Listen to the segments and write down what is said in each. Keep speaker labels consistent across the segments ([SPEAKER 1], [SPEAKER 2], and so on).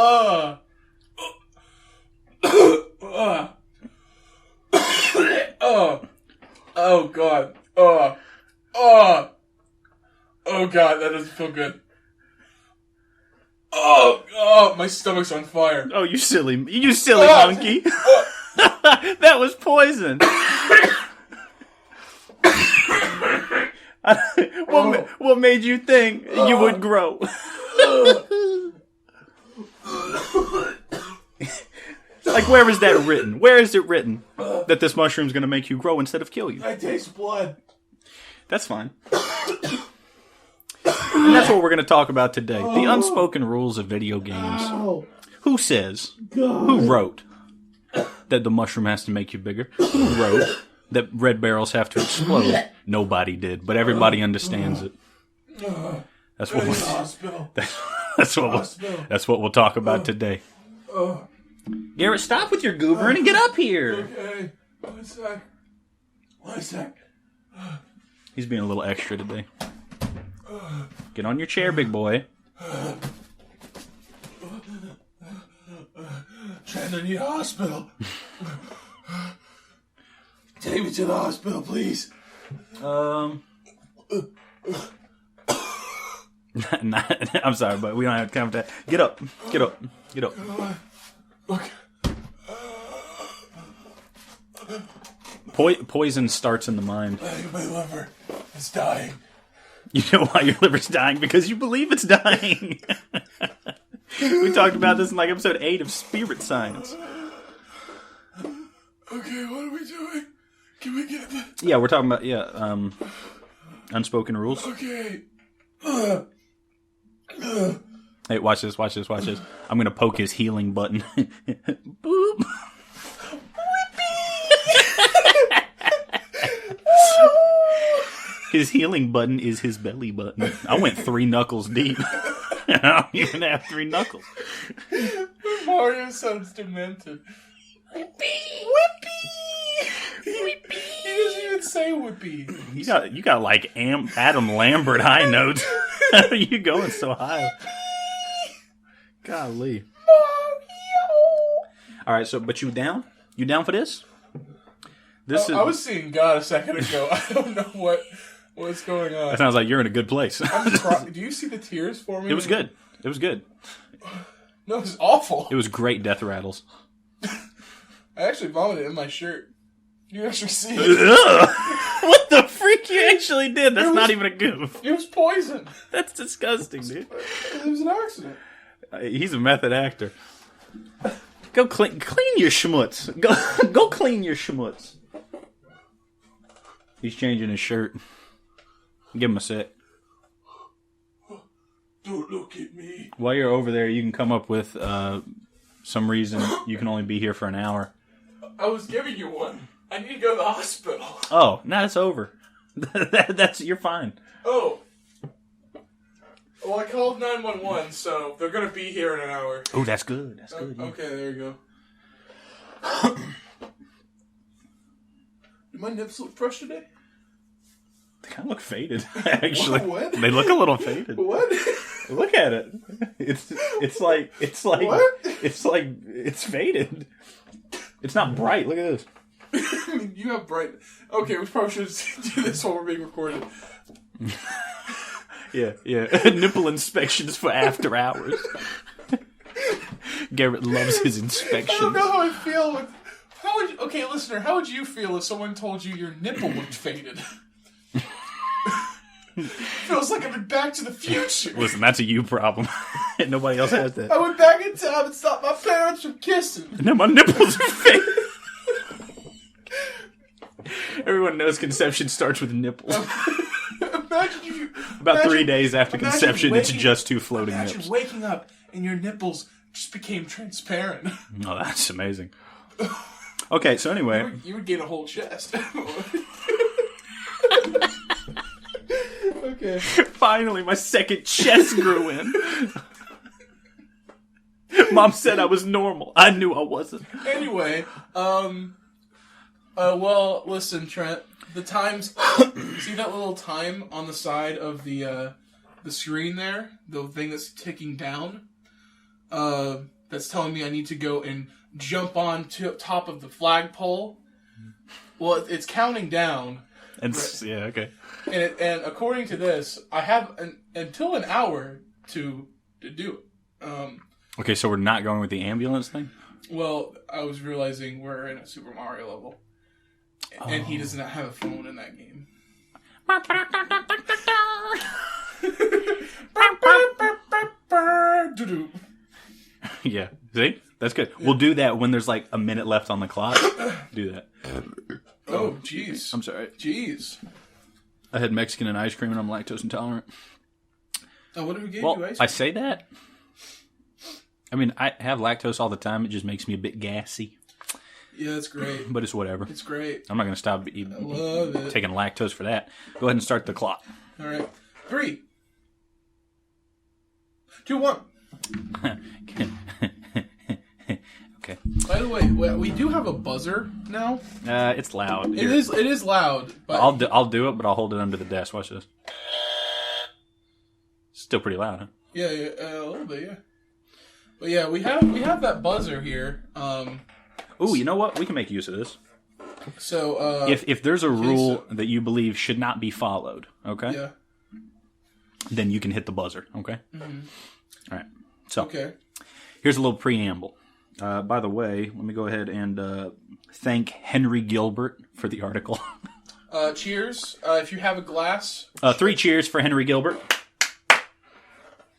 [SPEAKER 1] Oh God. Oh God, that doesn't feel good. Oh, my stomach's on fire.
[SPEAKER 2] Oh, you silly monkey. That was poison. What made you think you would grow? Like, where is that written? Where is it written that this mushroom's going to make you grow instead of kill you?
[SPEAKER 1] I taste blood.
[SPEAKER 2] That's fine. And that's what we're going to talk about today. The unspoken rules of video games. Who says? Who wrote that the mushroom has to make you bigger? Who wrote that red barrels have to explode? Nobody did, but everybody understands it. That's what we'll talk about today. Garrett, stop with your goobering and get up here.
[SPEAKER 1] Okay. One sec.
[SPEAKER 2] He's being a little extra today. Get on your chair, big boy.
[SPEAKER 1] Trent, I need a hospital. Take me to the hospital, please.
[SPEAKER 2] I'm sorry, but we don't have time for that. Get up.
[SPEAKER 1] Okay.
[SPEAKER 2] Poison starts in the mind.
[SPEAKER 1] I think my liver is dying.
[SPEAKER 2] You know why your liver's dying? Because you believe it's dying. We talked about this in like episode 8 of Spirit Science.
[SPEAKER 1] Okay, what are we doing? Can we get the...
[SPEAKER 2] Yeah, we're talking about, unspoken rules.
[SPEAKER 1] Okay.
[SPEAKER 2] Hey, watch this. I'm going to poke his healing button. Boop. His healing button is his belly button. I went 3 knuckles deep. I don't even have 3 knuckles.
[SPEAKER 1] Mario sounds demented.
[SPEAKER 2] Whippy!
[SPEAKER 1] He doesn't even say whippy.
[SPEAKER 2] You got like Adam Lambert high notes. How are you going so high? Golly. Alright, but you down? You down for this?
[SPEAKER 1] I was seeing God a second ago. I don't know what's going on.
[SPEAKER 2] That sounds like you're in a good place.
[SPEAKER 1] Do you see the tears forming?
[SPEAKER 2] It was good.
[SPEAKER 1] No, it was awful.
[SPEAKER 2] It was great death rattles.
[SPEAKER 1] I actually vomited in my shirt. You actually see it.
[SPEAKER 2] What the freak you actually did? That's not even a goof.
[SPEAKER 1] It was poison.
[SPEAKER 2] That's disgusting, dude.
[SPEAKER 1] It was an accident.
[SPEAKER 2] He's a method actor. Go clean your schmutz. Go clean your schmutz. He's changing his shirt. Give him a sec.
[SPEAKER 1] Don't look at me.
[SPEAKER 2] While you're over there, you can come up with some reason you can only be here for an hour.
[SPEAKER 1] I was giving you one. I need to go to the hospital.
[SPEAKER 2] Oh, no, it's over. You're fine.
[SPEAKER 1] Oh. Well, I called 911, so they're going to be here in an hour.
[SPEAKER 2] Oh, that's good. Yeah.
[SPEAKER 1] Okay, there you go. Do my nips look fresh today?
[SPEAKER 2] They kind of look faded, actually.
[SPEAKER 1] What?
[SPEAKER 2] They look a little faded.
[SPEAKER 1] What?
[SPEAKER 2] Look at it. It's like
[SPEAKER 1] what?
[SPEAKER 2] It's faded. It's not bright. Look at this.
[SPEAKER 1] I mean, you have bright. Okay, we probably should do this while we're being recorded.
[SPEAKER 2] Yeah. Nipple inspections for after hours. Garrett loves his inspections.
[SPEAKER 1] I don't know how I feel. Okay, listener, how would you feel if someone told you your nipple looked faded? Feels like I'm in Back to the Future.
[SPEAKER 2] Listen, that's a you problem. Nobody else has that.
[SPEAKER 1] I went back in time and stopped my parents from kissing.
[SPEAKER 2] Now my nipples are faded. Everyone knows conception starts with nipples. About 3 days after conception, it's just 2 floating nipples.
[SPEAKER 1] Imagine waking up and your nipples just became transparent.
[SPEAKER 2] Oh, that's amazing. Okay, so anyway.
[SPEAKER 1] You would gain a whole chest. Okay.
[SPEAKER 2] Finally, my second chest grew in. Mom said I was normal. I knew I wasn't.
[SPEAKER 1] Anyway, well, listen, Trent. The times. See that little time on the side of the screen there? The thing that's ticking down? that's telling me I need to go and jump on to top of the flagpole. Well, it's counting down.
[SPEAKER 2] And yeah, okay.
[SPEAKER 1] And according to this, I have until an hour to do it.
[SPEAKER 2] Okay, so we're not going with the ambulance thing?
[SPEAKER 1] Well, I was realizing we're in a Super Mario level. And he does not have a phone in that game.
[SPEAKER 2] Yeah, see? That's good. We'll do that when there's like a minute left on the clock. Do that.
[SPEAKER 1] Oh, jeez.
[SPEAKER 2] I'm sorry.
[SPEAKER 1] Jeez.
[SPEAKER 2] I had Mexican and ice cream and I'm lactose intolerant.
[SPEAKER 1] Oh, what did we give
[SPEAKER 2] Well,
[SPEAKER 1] you? Ice cream?
[SPEAKER 2] I say that. I mean, I have lactose all the time. It just makes me a bit gassy.
[SPEAKER 1] Yeah, that's great.
[SPEAKER 2] But it's whatever.
[SPEAKER 1] It's great.
[SPEAKER 2] I'm not going to stop
[SPEAKER 1] I love it.
[SPEAKER 2] taking lactose for that. Go ahead and start the clock.
[SPEAKER 1] All right. 3, 2, 1.
[SPEAKER 2] Okay.
[SPEAKER 1] By the way, we do have a buzzer now.
[SPEAKER 2] It's loud.
[SPEAKER 1] It is loud. But
[SPEAKER 2] I'll do it, but I'll hold it under the desk. Watch this. Still pretty loud, huh?
[SPEAKER 1] Yeah, a little bit, yeah. But yeah, we have that buzzer here.
[SPEAKER 2] Ooh, you know what? We can make use of this.
[SPEAKER 1] So
[SPEAKER 2] If there's a rule that you believe should not be followed, okay?
[SPEAKER 1] Yeah.
[SPEAKER 2] Then you can hit the buzzer, okay?
[SPEAKER 1] Mm-hmm.
[SPEAKER 2] All right. So
[SPEAKER 1] Okay.
[SPEAKER 2] here's a little preamble. By the way, let me go ahead and thank Henry Gilbert for the article.
[SPEAKER 1] Cheers. If you have a glass.
[SPEAKER 2] 3 cheers for Henry Gilbert.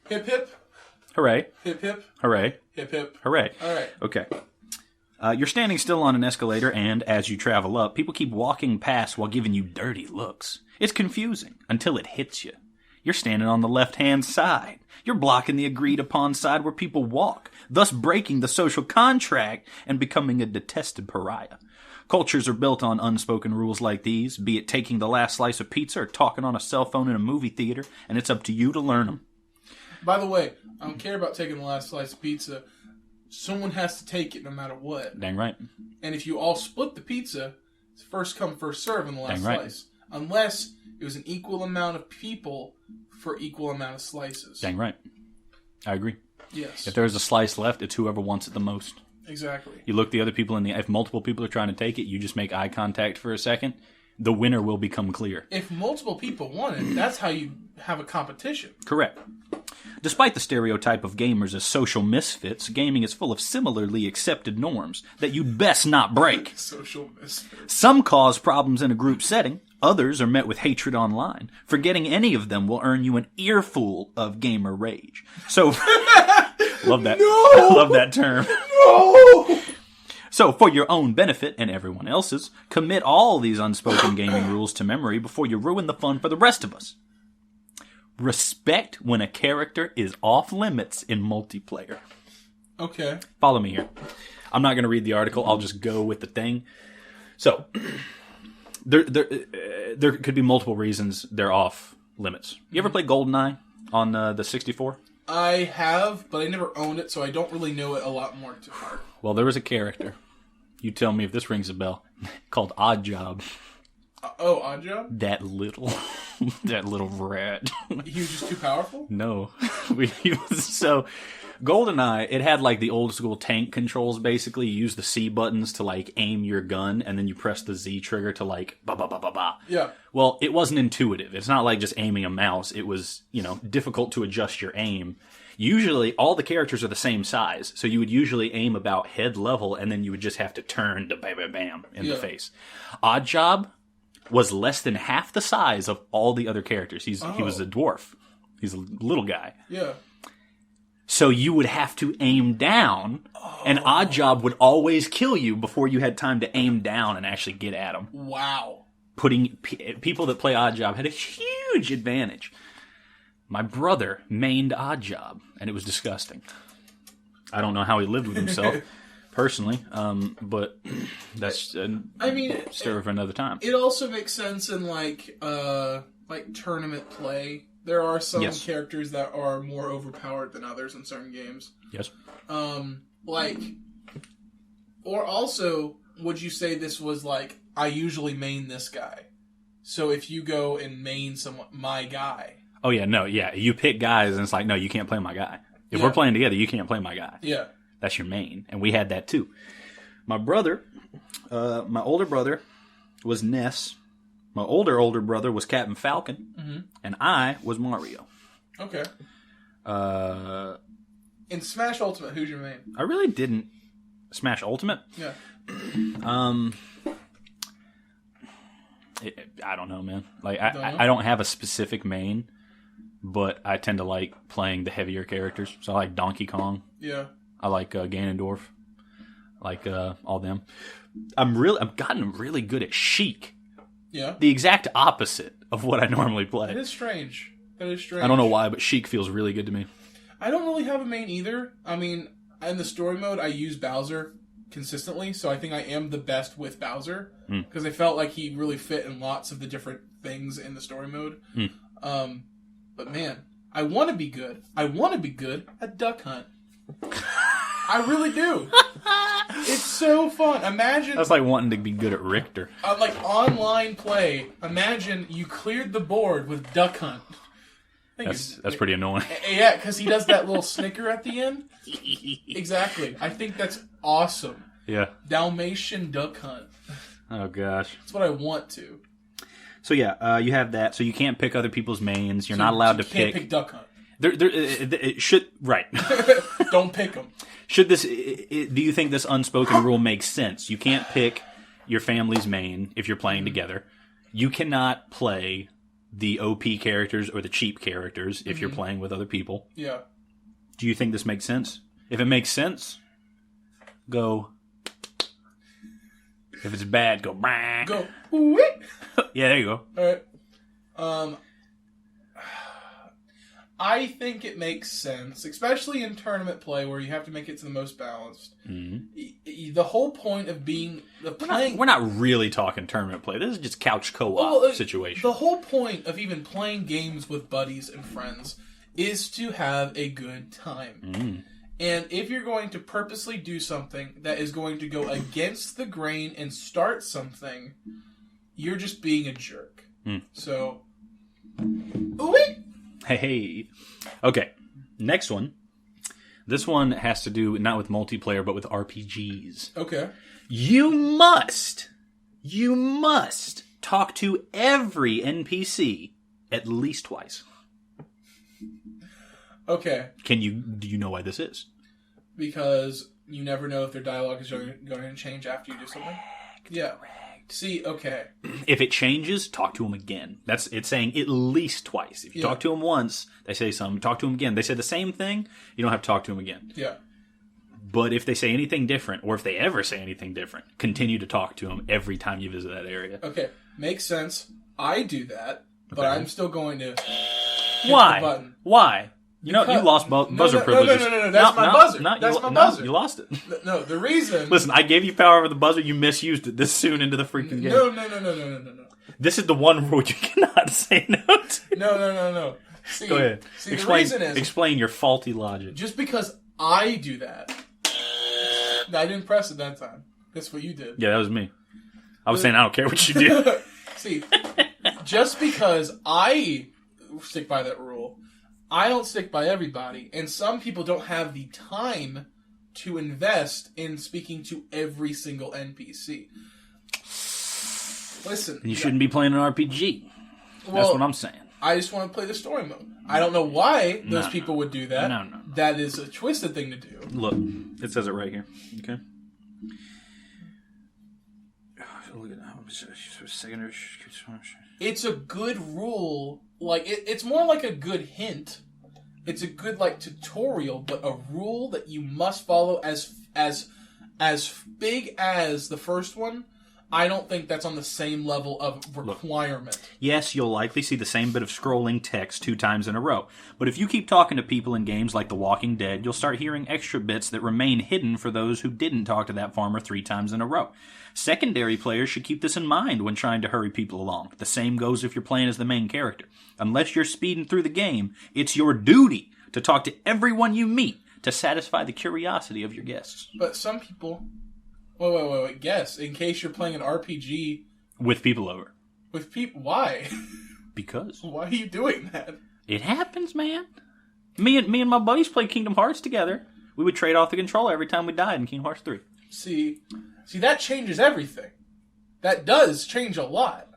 [SPEAKER 1] Hip hip.
[SPEAKER 2] Hooray.
[SPEAKER 1] Hip hip.
[SPEAKER 2] Hooray.
[SPEAKER 1] Hip hip.
[SPEAKER 2] Hooray.
[SPEAKER 1] All right.
[SPEAKER 2] Okay. You're standing still on an escalator, and as you travel up, people keep walking past while giving you dirty looks. It's confusing until it hits you. You're standing on the left-hand side. You're blocking the agreed-upon side where people walk, thus breaking the social contract and becoming a detested pariah. Cultures are built on unspoken rules like these, be it taking the last slice of pizza or talking on a cell phone in a movie theater, and it's up to you to learn them.
[SPEAKER 1] By the way, I don't care about taking the last slice of pizza. Someone has to take it no matter what.
[SPEAKER 2] Dang right.
[SPEAKER 1] And if you all split the pizza, it's first come, first serve in the last
[SPEAKER 2] Dang right.
[SPEAKER 1] slice. Unless it was an equal amount of people for equal amount of slices.
[SPEAKER 2] Dang right. I agree.
[SPEAKER 1] Yes.
[SPEAKER 2] If there's a slice left, it's whoever wants it the most.
[SPEAKER 1] Exactly.
[SPEAKER 2] You look the other people in the... If multiple people are trying to take it, you just make eye contact for a second, the winner will become clear.
[SPEAKER 1] If multiple people want it, that's how you have a competition.
[SPEAKER 2] Correct. Despite the stereotype of gamers as social misfits, gaming is full of similarly accepted norms that you'd best not break.
[SPEAKER 1] Social misfits.
[SPEAKER 2] Some cause problems in a group setting. Others are met with hatred online. Forgetting any of them will earn you an earful of gamer rage. So, love that.
[SPEAKER 1] No!
[SPEAKER 2] Love that term.
[SPEAKER 1] No!
[SPEAKER 2] So, for your own benefit and everyone else's, commit all these unspoken gaming rules to memory before you ruin the fun for the rest of us. Respect when a character is off limits in multiplayer.
[SPEAKER 1] Okay.
[SPEAKER 2] Follow me here. I'm not going to read the article. I'll just go with the thing. So, there could be multiple reasons they're off limits. You ever play GoldenEye on the 64?
[SPEAKER 1] I have, but I never owned it, so I don't really know it a lot more to heart.
[SPEAKER 2] Well, there was a character. You tell me if this rings a bell. Called Oddjob.
[SPEAKER 1] Odd Job?
[SPEAKER 2] That little rat.
[SPEAKER 1] He was just too powerful?
[SPEAKER 2] No. So, GoldenEye, it had like the old school tank controls basically. You use the C buttons to like aim your gun, and then you press the Z trigger to like ba ba ba ba ba.
[SPEAKER 1] Yeah.
[SPEAKER 2] Well, it wasn't intuitive. It's not like just aiming a mouse. It was, difficult to adjust your aim. Usually, all the characters are the same size, so you would usually aim about head level, and then you would just have to turn to bam bam bam in the face. Oddjob was less than half the size of all the other characters. He was a dwarf. He's a little guy.
[SPEAKER 1] Yeah.
[SPEAKER 2] So you would have to aim down, and Oddjob would always kill you before you had time to aim down and actually get at him.
[SPEAKER 1] Wow.
[SPEAKER 2] People that play Oddjob had a huge advantage. My brother mained Oddjob, and it was disgusting. I don't know how he lived with himself. Personally, but that's a story for another time.
[SPEAKER 1] It also makes sense in like tournament play. There are some characters that are more overpowered than others in certain games.
[SPEAKER 2] Yes.
[SPEAKER 1] Or also, would you say this was like, I usually main this guy, so if you go and main my guy.
[SPEAKER 2] Oh yeah, no, yeah. You pick guys, and it's like, no, you can't play my guy. If we're playing together, you can't play my guy.
[SPEAKER 1] Yeah.
[SPEAKER 2] That's your main. And we had that too. My brother, my older brother was Ness. My older brother was Captain Falcon. And I was Mario.
[SPEAKER 1] Okay. In Smash Ultimate, who's your main?
[SPEAKER 2] I really didn't. Smash Ultimate?
[SPEAKER 1] Yeah.
[SPEAKER 2] I don't know, man. Like I don't have a specific main, but I tend to like playing the heavier characters. So I like Donkey Kong.
[SPEAKER 1] Yeah.
[SPEAKER 2] I like Ganondorf. I like all them. I've gotten really good at Sheik.
[SPEAKER 1] Yeah.
[SPEAKER 2] The exact opposite of what I normally play.
[SPEAKER 1] That is strange. I don't
[SPEAKER 2] know why, but Sheik feels really good to me.
[SPEAKER 1] I don't really have a main either. I mean, in the story mode, I use Bowser consistently, so I think I am the best with Bowser because I felt like he really fit in lots of the different things in the story mode. But man, I want to be good. I want to be good at Duck Hunt. I really do. It's so fun. Imagine
[SPEAKER 2] that's like wanting to be good at Richter.
[SPEAKER 1] Like online play. Imagine you cleared the board with Duck Hunt.
[SPEAKER 2] That's pretty annoying.
[SPEAKER 1] Yeah, because he does that little snicker at the end. Exactly. I think that's awesome.
[SPEAKER 2] Yeah.
[SPEAKER 1] Dalmatian Duck Hunt.
[SPEAKER 2] Oh, gosh.
[SPEAKER 1] That's what I want to.
[SPEAKER 2] So, yeah, you have that. So, you can't pick other people's mains. You're not allowed to pick.
[SPEAKER 1] You can't pick Duck Hunt.
[SPEAKER 2] It should. Right.
[SPEAKER 1] Don't pick them.
[SPEAKER 2] Do you think this unspoken rule makes sense? You can't pick your family's main if you're playing together. You cannot play the OP characters or the cheap characters if you're playing with other people.
[SPEAKER 1] Yeah.
[SPEAKER 2] Do you think this makes sense? If it makes sense, go. If it's bad, go. Bah.
[SPEAKER 1] Go.
[SPEAKER 2] Yeah, there you go.
[SPEAKER 1] All right. I think it makes sense, especially in tournament play where you have to make it to the most balanced. The whole point of being playing.
[SPEAKER 2] We're not really talking tournament play. This is just couch co-op situation.
[SPEAKER 1] The whole point of even playing games with buddies and friends is to have a good time. And if you're going to purposely do something that is going to go against the grain and start something, you're just being a jerk. So,
[SPEAKER 2] Hey. Okay. Next one. This one has to do not with multiplayer, but with RPGs.
[SPEAKER 1] Okay.
[SPEAKER 2] You must talk to every NPC at least twice.
[SPEAKER 1] Okay.
[SPEAKER 2] Do you know why this is?
[SPEAKER 1] Because you never know if their dialogue is going to change after you do something? Yeah. See, okay.
[SPEAKER 2] If it changes, talk to them again. It's saying at least twice. If you talk to them once, they say something. Talk to them again. They say the same thing, you don't have to talk to them again.
[SPEAKER 1] Yeah.
[SPEAKER 2] But if they say anything different, or if they ever say anything different, continue to talk to them every time you visit that area.
[SPEAKER 1] Okay. Makes sense. I do that, but I'm still going to hit
[SPEAKER 2] Why?
[SPEAKER 1] the button.
[SPEAKER 2] Why? You lost buzzer privileges.
[SPEAKER 1] No. That's my buzzer. That's my buzzer.
[SPEAKER 2] You lost it.
[SPEAKER 1] No, the reason...
[SPEAKER 2] Listen, I gave you power over the buzzer. You misused it this soon into the freaking game.
[SPEAKER 1] No.
[SPEAKER 2] This is the one rule you cannot say no to.
[SPEAKER 1] No. See,
[SPEAKER 2] go ahead.
[SPEAKER 1] See, the reason is...
[SPEAKER 2] Explain your faulty logic.
[SPEAKER 1] Just because I do that... I didn't press it that time. That's what you did.
[SPEAKER 2] Yeah, that was me. I was saying I don't care what you do.
[SPEAKER 1] See, just because I stick by that rule... I don't stick by everybody, and some people don't have the time to invest in speaking to every single NPC. Listen...
[SPEAKER 2] You shouldn't be playing an RPG. That's what I'm saying.
[SPEAKER 1] I just want to play the story mode. I don't know why those people would do that.
[SPEAKER 2] No.
[SPEAKER 1] That is a twisted thing to do.
[SPEAKER 2] Look, it says it right here. Okay?
[SPEAKER 1] It's a good rule. Like it's more like a good hint. It's a good tutorial, but a rule that you must follow as big as the first one. I don't think that's on the same level of requirement.
[SPEAKER 2] Look, yes, you'll likely see the same bit of scrolling text 2 times in a row. But if you keep talking to people in games like The Walking Dead, you'll start hearing extra bits that remain hidden for those who didn't talk to that farmer 3 times in a row. Secondary players should keep this in mind when trying to hurry people along. The same goes if you're playing as the main character. Unless you're speeding through the game, it's your duty to talk to everyone you meet to satisfy the curiosity of your guests.
[SPEAKER 1] But some people... Wait. Guess. In case you're playing an RPG...
[SPEAKER 2] With people over.
[SPEAKER 1] With people... Why?
[SPEAKER 2] Because.
[SPEAKER 1] Why are you doing that?
[SPEAKER 2] It happens, man. Me and my buddies played Kingdom Hearts together. We would trade off the controller every time we died in Kingdom Hearts 3.
[SPEAKER 1] See, that changes everything. That does change a lot.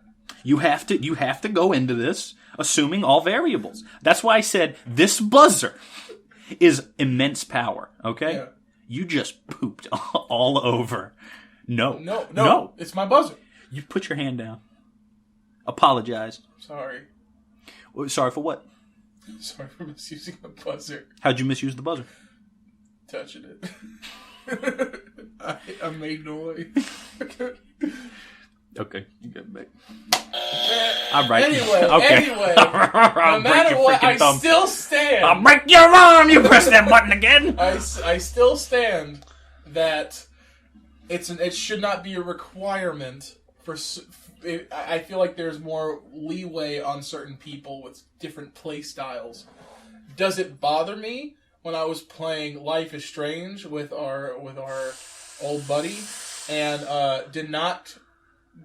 [SPEAKER 2] You have to go into this assuming all variables. That's why I said this buzzer is immense power, okay?
[SPEAKER 1] Yeah.
[SPEAKER 2] You just pooped all over. No.
[SPEAKER 1] It's my buzzer.
[SPEAKER 2] You put your hand down. Apologize.
[SPEAKER 1] Sorry.
[SPEAKER 2] Sorry for what?
[SPEAKER 1] Sorry for misusing the buzzer.
[SPEAKER 2] How'd you misuse the buzzer?
[SPEAKER 1] Touching it. I made noise.
[SPEAKER 2] Okay, you get it back. All right.
[SPEAKER 1] Anyway,
[SPEAKER 2] no
[SPEAKER 1] matter what, I still stand.
[SPEAKER 2] I'll break your arm. You press that button again.
[SPEAKER 1] I still stand that it should not be a requirement for. I feel like there's more leeway on certain people with different play styles. Does it bother me when I was playing Life is Strange with our old buddy and did not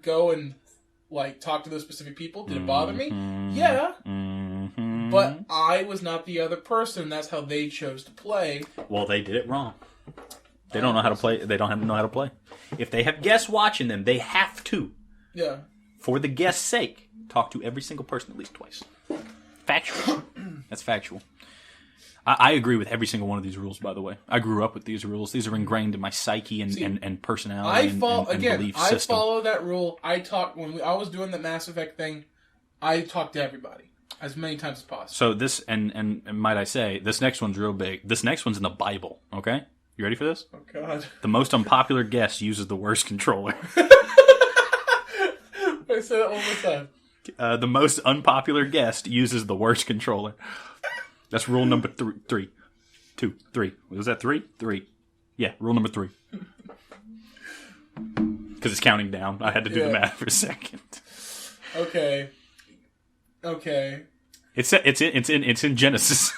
[SPEAKER 1] go and talk to those specific people? Did it bother me? Yeah. But I was not the other person. That's how they chose to play.
[SPEAKER 2] Well, they did it wrong. They don't know how to play. They don't know how to play. If they have guests watching them, they have to.
[SPEAKER 1] Yeah.
[SPEAKER 2] For the guest's sake, talk to every single person at least twice. Factual. That's factual. I agree with every single one of these rules, by the way. I grew up with these rules. These are ingrained in my psyche and personality and belief system.
[SPEAKER 1] I follow that rule. I was doing the Mass Effect thing, I talked to everybody as many times as possible.
[SPEAKER 2] So this, and might I say, this next one's real big. This next one's in the Bible, okay? You ready for this?
[SPEAKER 1] Oh, God.
[SPEAKER 2] The most unpopular guest uses the worst controller.
[SPEAKER 1] I said that one more time.
[SPEAKER 2] The most unpopular guest uses the worst controller. That's rule number 3. 2, 3. Was that 3? 3. Yeah, rule number 3. Because it's counting down. I had to do the math for a second.
[SPEAKER 1] Okay.
[SPEAKER 2] It's in Genesis.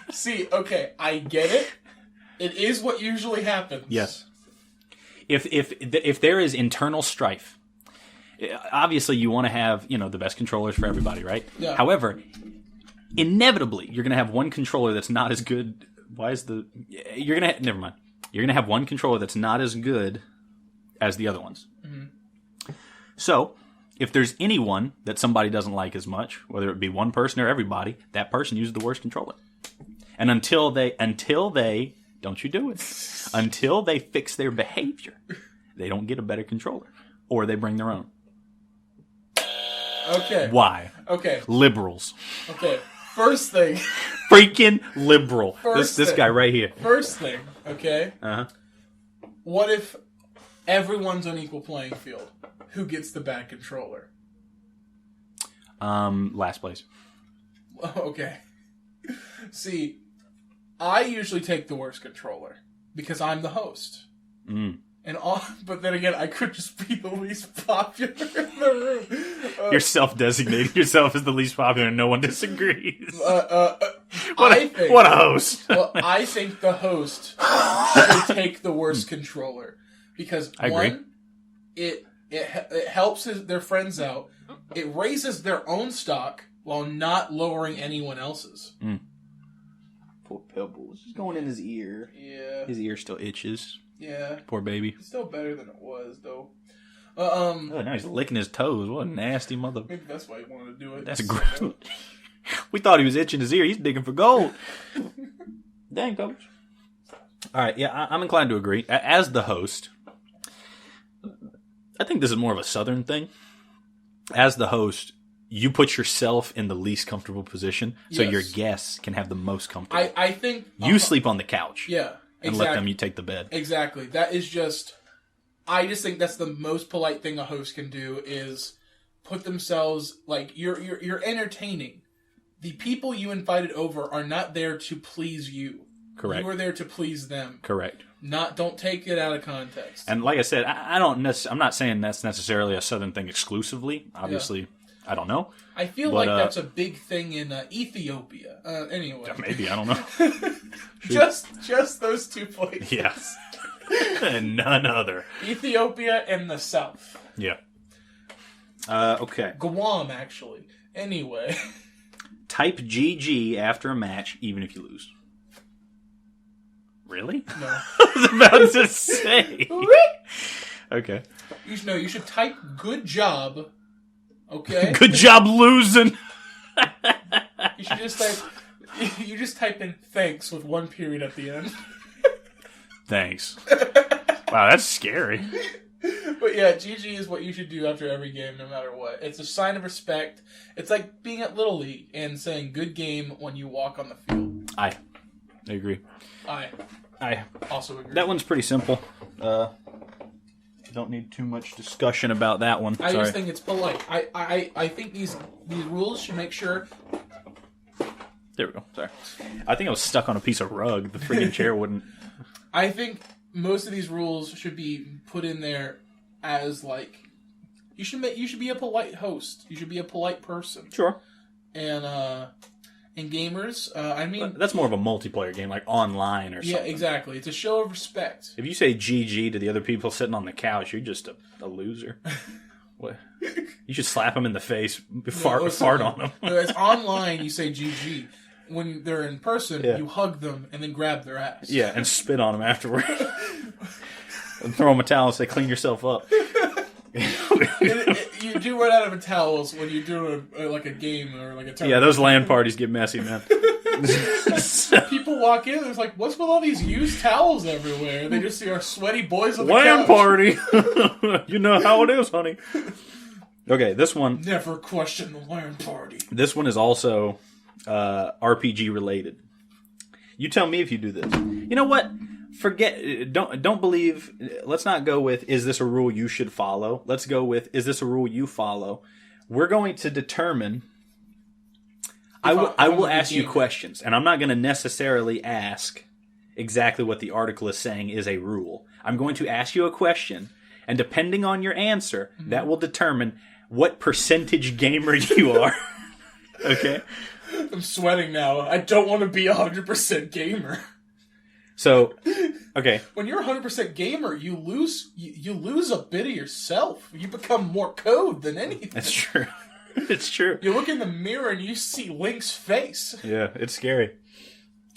[SPEAKER 1] See, okay, I get it. It is what usually happens.
[SPEAKER 2] Yes. If there is internal strife, obviously you want to have the best controllers for everybody, right?
[SPEAKER 1] Yeah.
[SPEAKER 2] However, inevitably you're going to have one controller that's not as good. Never mind. You're going to have one controller that's not as good as the other ones. Mm-hmm. So, if there's anyone that somebody doesn't like as much, whether it be one person or everybody, that person uses the worst controller. And until they don't you do it. Until they fix their behavior, they don't get a better controller. Or they bring their own.
[SPEAKER 1] Okay.
[SPEAKER 2] Why?
[SPEAKER 1] Okay.
[SPEAKER 2] Liberals.
[SPEAKER 1] Okay. First thing.
[SPEAKER 2] Freaking liberal. This guy right here.
[SPEAKER 1] First thing, okay?
[SPEAKER 2] Uh-huh.
[SPEAKER 1] What if everyone's on equal playing field? Who gets the bad controller?
[SPEAKER 2] Last place.
[SPEAKER 1] Okay. See, I usually take the worst controller because I'm the host. But then again, I could just be the least popular in the room.
[SPEAKER 2] You're self-designating yourself as the least popular and no one disagrees.
[SPEAKER 1] What
[SPEAKER 2] a host.
[SPEAKER 1] Well, I think the host should take the worst controller. Because, one, it helps their friends out. It raises their own stock while not lowering anyone else's.
[SPEAKER 2] Poor Pebbles. It's going in his ear.
[SPEAKER 1] Yeah.
[SPEAKER 2] His ear still itches.
[SPEAKER 1] Yeah.
[SPEAKER 2] Poor baby.
[SPEAKER 1] It's still better than it was, though.
[SPEAKER 2] Oh, now he's licking his toes. What a nasty mother.
[SPEAKER 1] Maybe that's why he wanted to do it.
[SPEAKER 2] That's gross. We thought he was itching his ear. He's digging for gold. Dang, Coach. All right, yeah, I'm inclined to agree. As the host, I think this is more of a Southern thing. As the host, you put yourself in the least comfortable position so your guests can have the most comfortable.
[SPEAKER 1] I think...
[SPEAKER 2] You sleep on the couch.
[SPEAKER 1] Yeah, exactly.
[SPEAKER 2] And let them, you take the bed.
[SPEAKER 1] Exactly. That is just... I just think that's the most polite thing a host can do is put themselves... You're entertaining. The people you invited over are not there to please you.
[SPEAKER 2] Correct.
[SPEAKER 1] You are there to please them.
[SPEAKER 2] Correct.
[SPEAKER 1] Don't take it out of context.
[SPEAKER 2] And like I said, I'm not saying that's necessarily a Southern thing exclusively. Obviously, I don't know.
[SPEAKER 1] I feel like that's a big thing in Ethiopia. Anyway.
[SPEAKER 2] Maybe, I don't know.
[SPEAKER 1] just those two places.
[SPEAKER 2] Yes. And none other.
[SPEAKER 1] Ethiopia and the South.
[SPEAKER 2] Yeah. Okay.
[SPEAKER 1] Guam, actually. Anyway.
[SPEAKER 2] type GG after a match, even if you lose. Really?
[SPEAKER 1] No.
[SPEAKER 2] I was about to say. Okay.
[SPEAKER 1] You should type good job. Okay?
[SPEAKER 2] Good job losing.
[SPEAKER 1] You should just type... You just type in thanks with one period at the end.
[SPEAKER 2] Thanks. Wow, that's scary.
[SPEAKER 1] But yeah, GG is what you should do after every game, no matter what. It's a sign of respect. It's like being at Little League and saying good game when you walk on the field.
[SPEAKER 2] I agree.
[SPEAKER 1] I also agree.
[SPEAKER 2] That one's pretty simple. Don't need too much discussion about that one.
[SPEAKER 1] I just think it's polite. I think these rules should make sure...
[SPEAKER 2] There we go. Sorry. I think I was stuck on a piece of rug. The freaking chair wouldn't...
[SPEAKER 1] I think most of these rules should be put in there as like... You should be a polite host. You should be a polite person.
[SPEAKER 2] Sure.
[SPEAKER 1] And gamers, I mean...
[SPEAKER 2] That's more of a multiplayer game, like online or something.
[SPEAKER 1] Yeah, exactly. It's a show of respect.
[SPEAKER 2] If you say GG to the other people sitting on the couch, you're just a loser. What? You should slap them in the face, fart on them.
[SPEAKER 1] No, it's online, you say GG. When they're in person, you hug them and then grab their ass.
[SPEAKER 2] Yeah, and spit on them afterward. And throw them a towel and say, clean yourself up.
[SPEAKER 1] You do run out of towels when you do a game or like a tournament.
[SPEAKER 2] Yeah, those LAN parties get messy, man.
[SPEAKER 1] People walk in, there's like, what's with all these used towels everywhere? They just see our sweaty boys on the
[SPEAKER 2] LAN
[SPEAKER 1] couch.
[SPEAKER 2] party! You know how it is, honey. Okay, this one...
[SPEAKER 1] Never question the LAN party.
[SPEAKER 2] This one is also RPG related. You tell me if you do this. You know what? Don't believe... Let's not go with, is this a rule you should follow? Let's go with, is this a rule you follow? We're going to determine... I will ask you questions, and I'm not going to necessarily ask exactly what the article is saying is a rule. I'm going to ask you a question, and depending on your answer, that will determine what percentage gamer you are. Okay?
[SPEAKER 1] I'm sweating now. I don't want to be 100% gamer.
[SPEAKER 2] So, okay.
[SPEAKER 1] When you're 100% gamer, you lose a bit of yourself. You become more code than anything.
[SPEAKER 2] That's true. It's true.
[SPEAKER 1] You look in the mirror and you see Link's face.
[SPEAKER 2] Yeah, it's scary.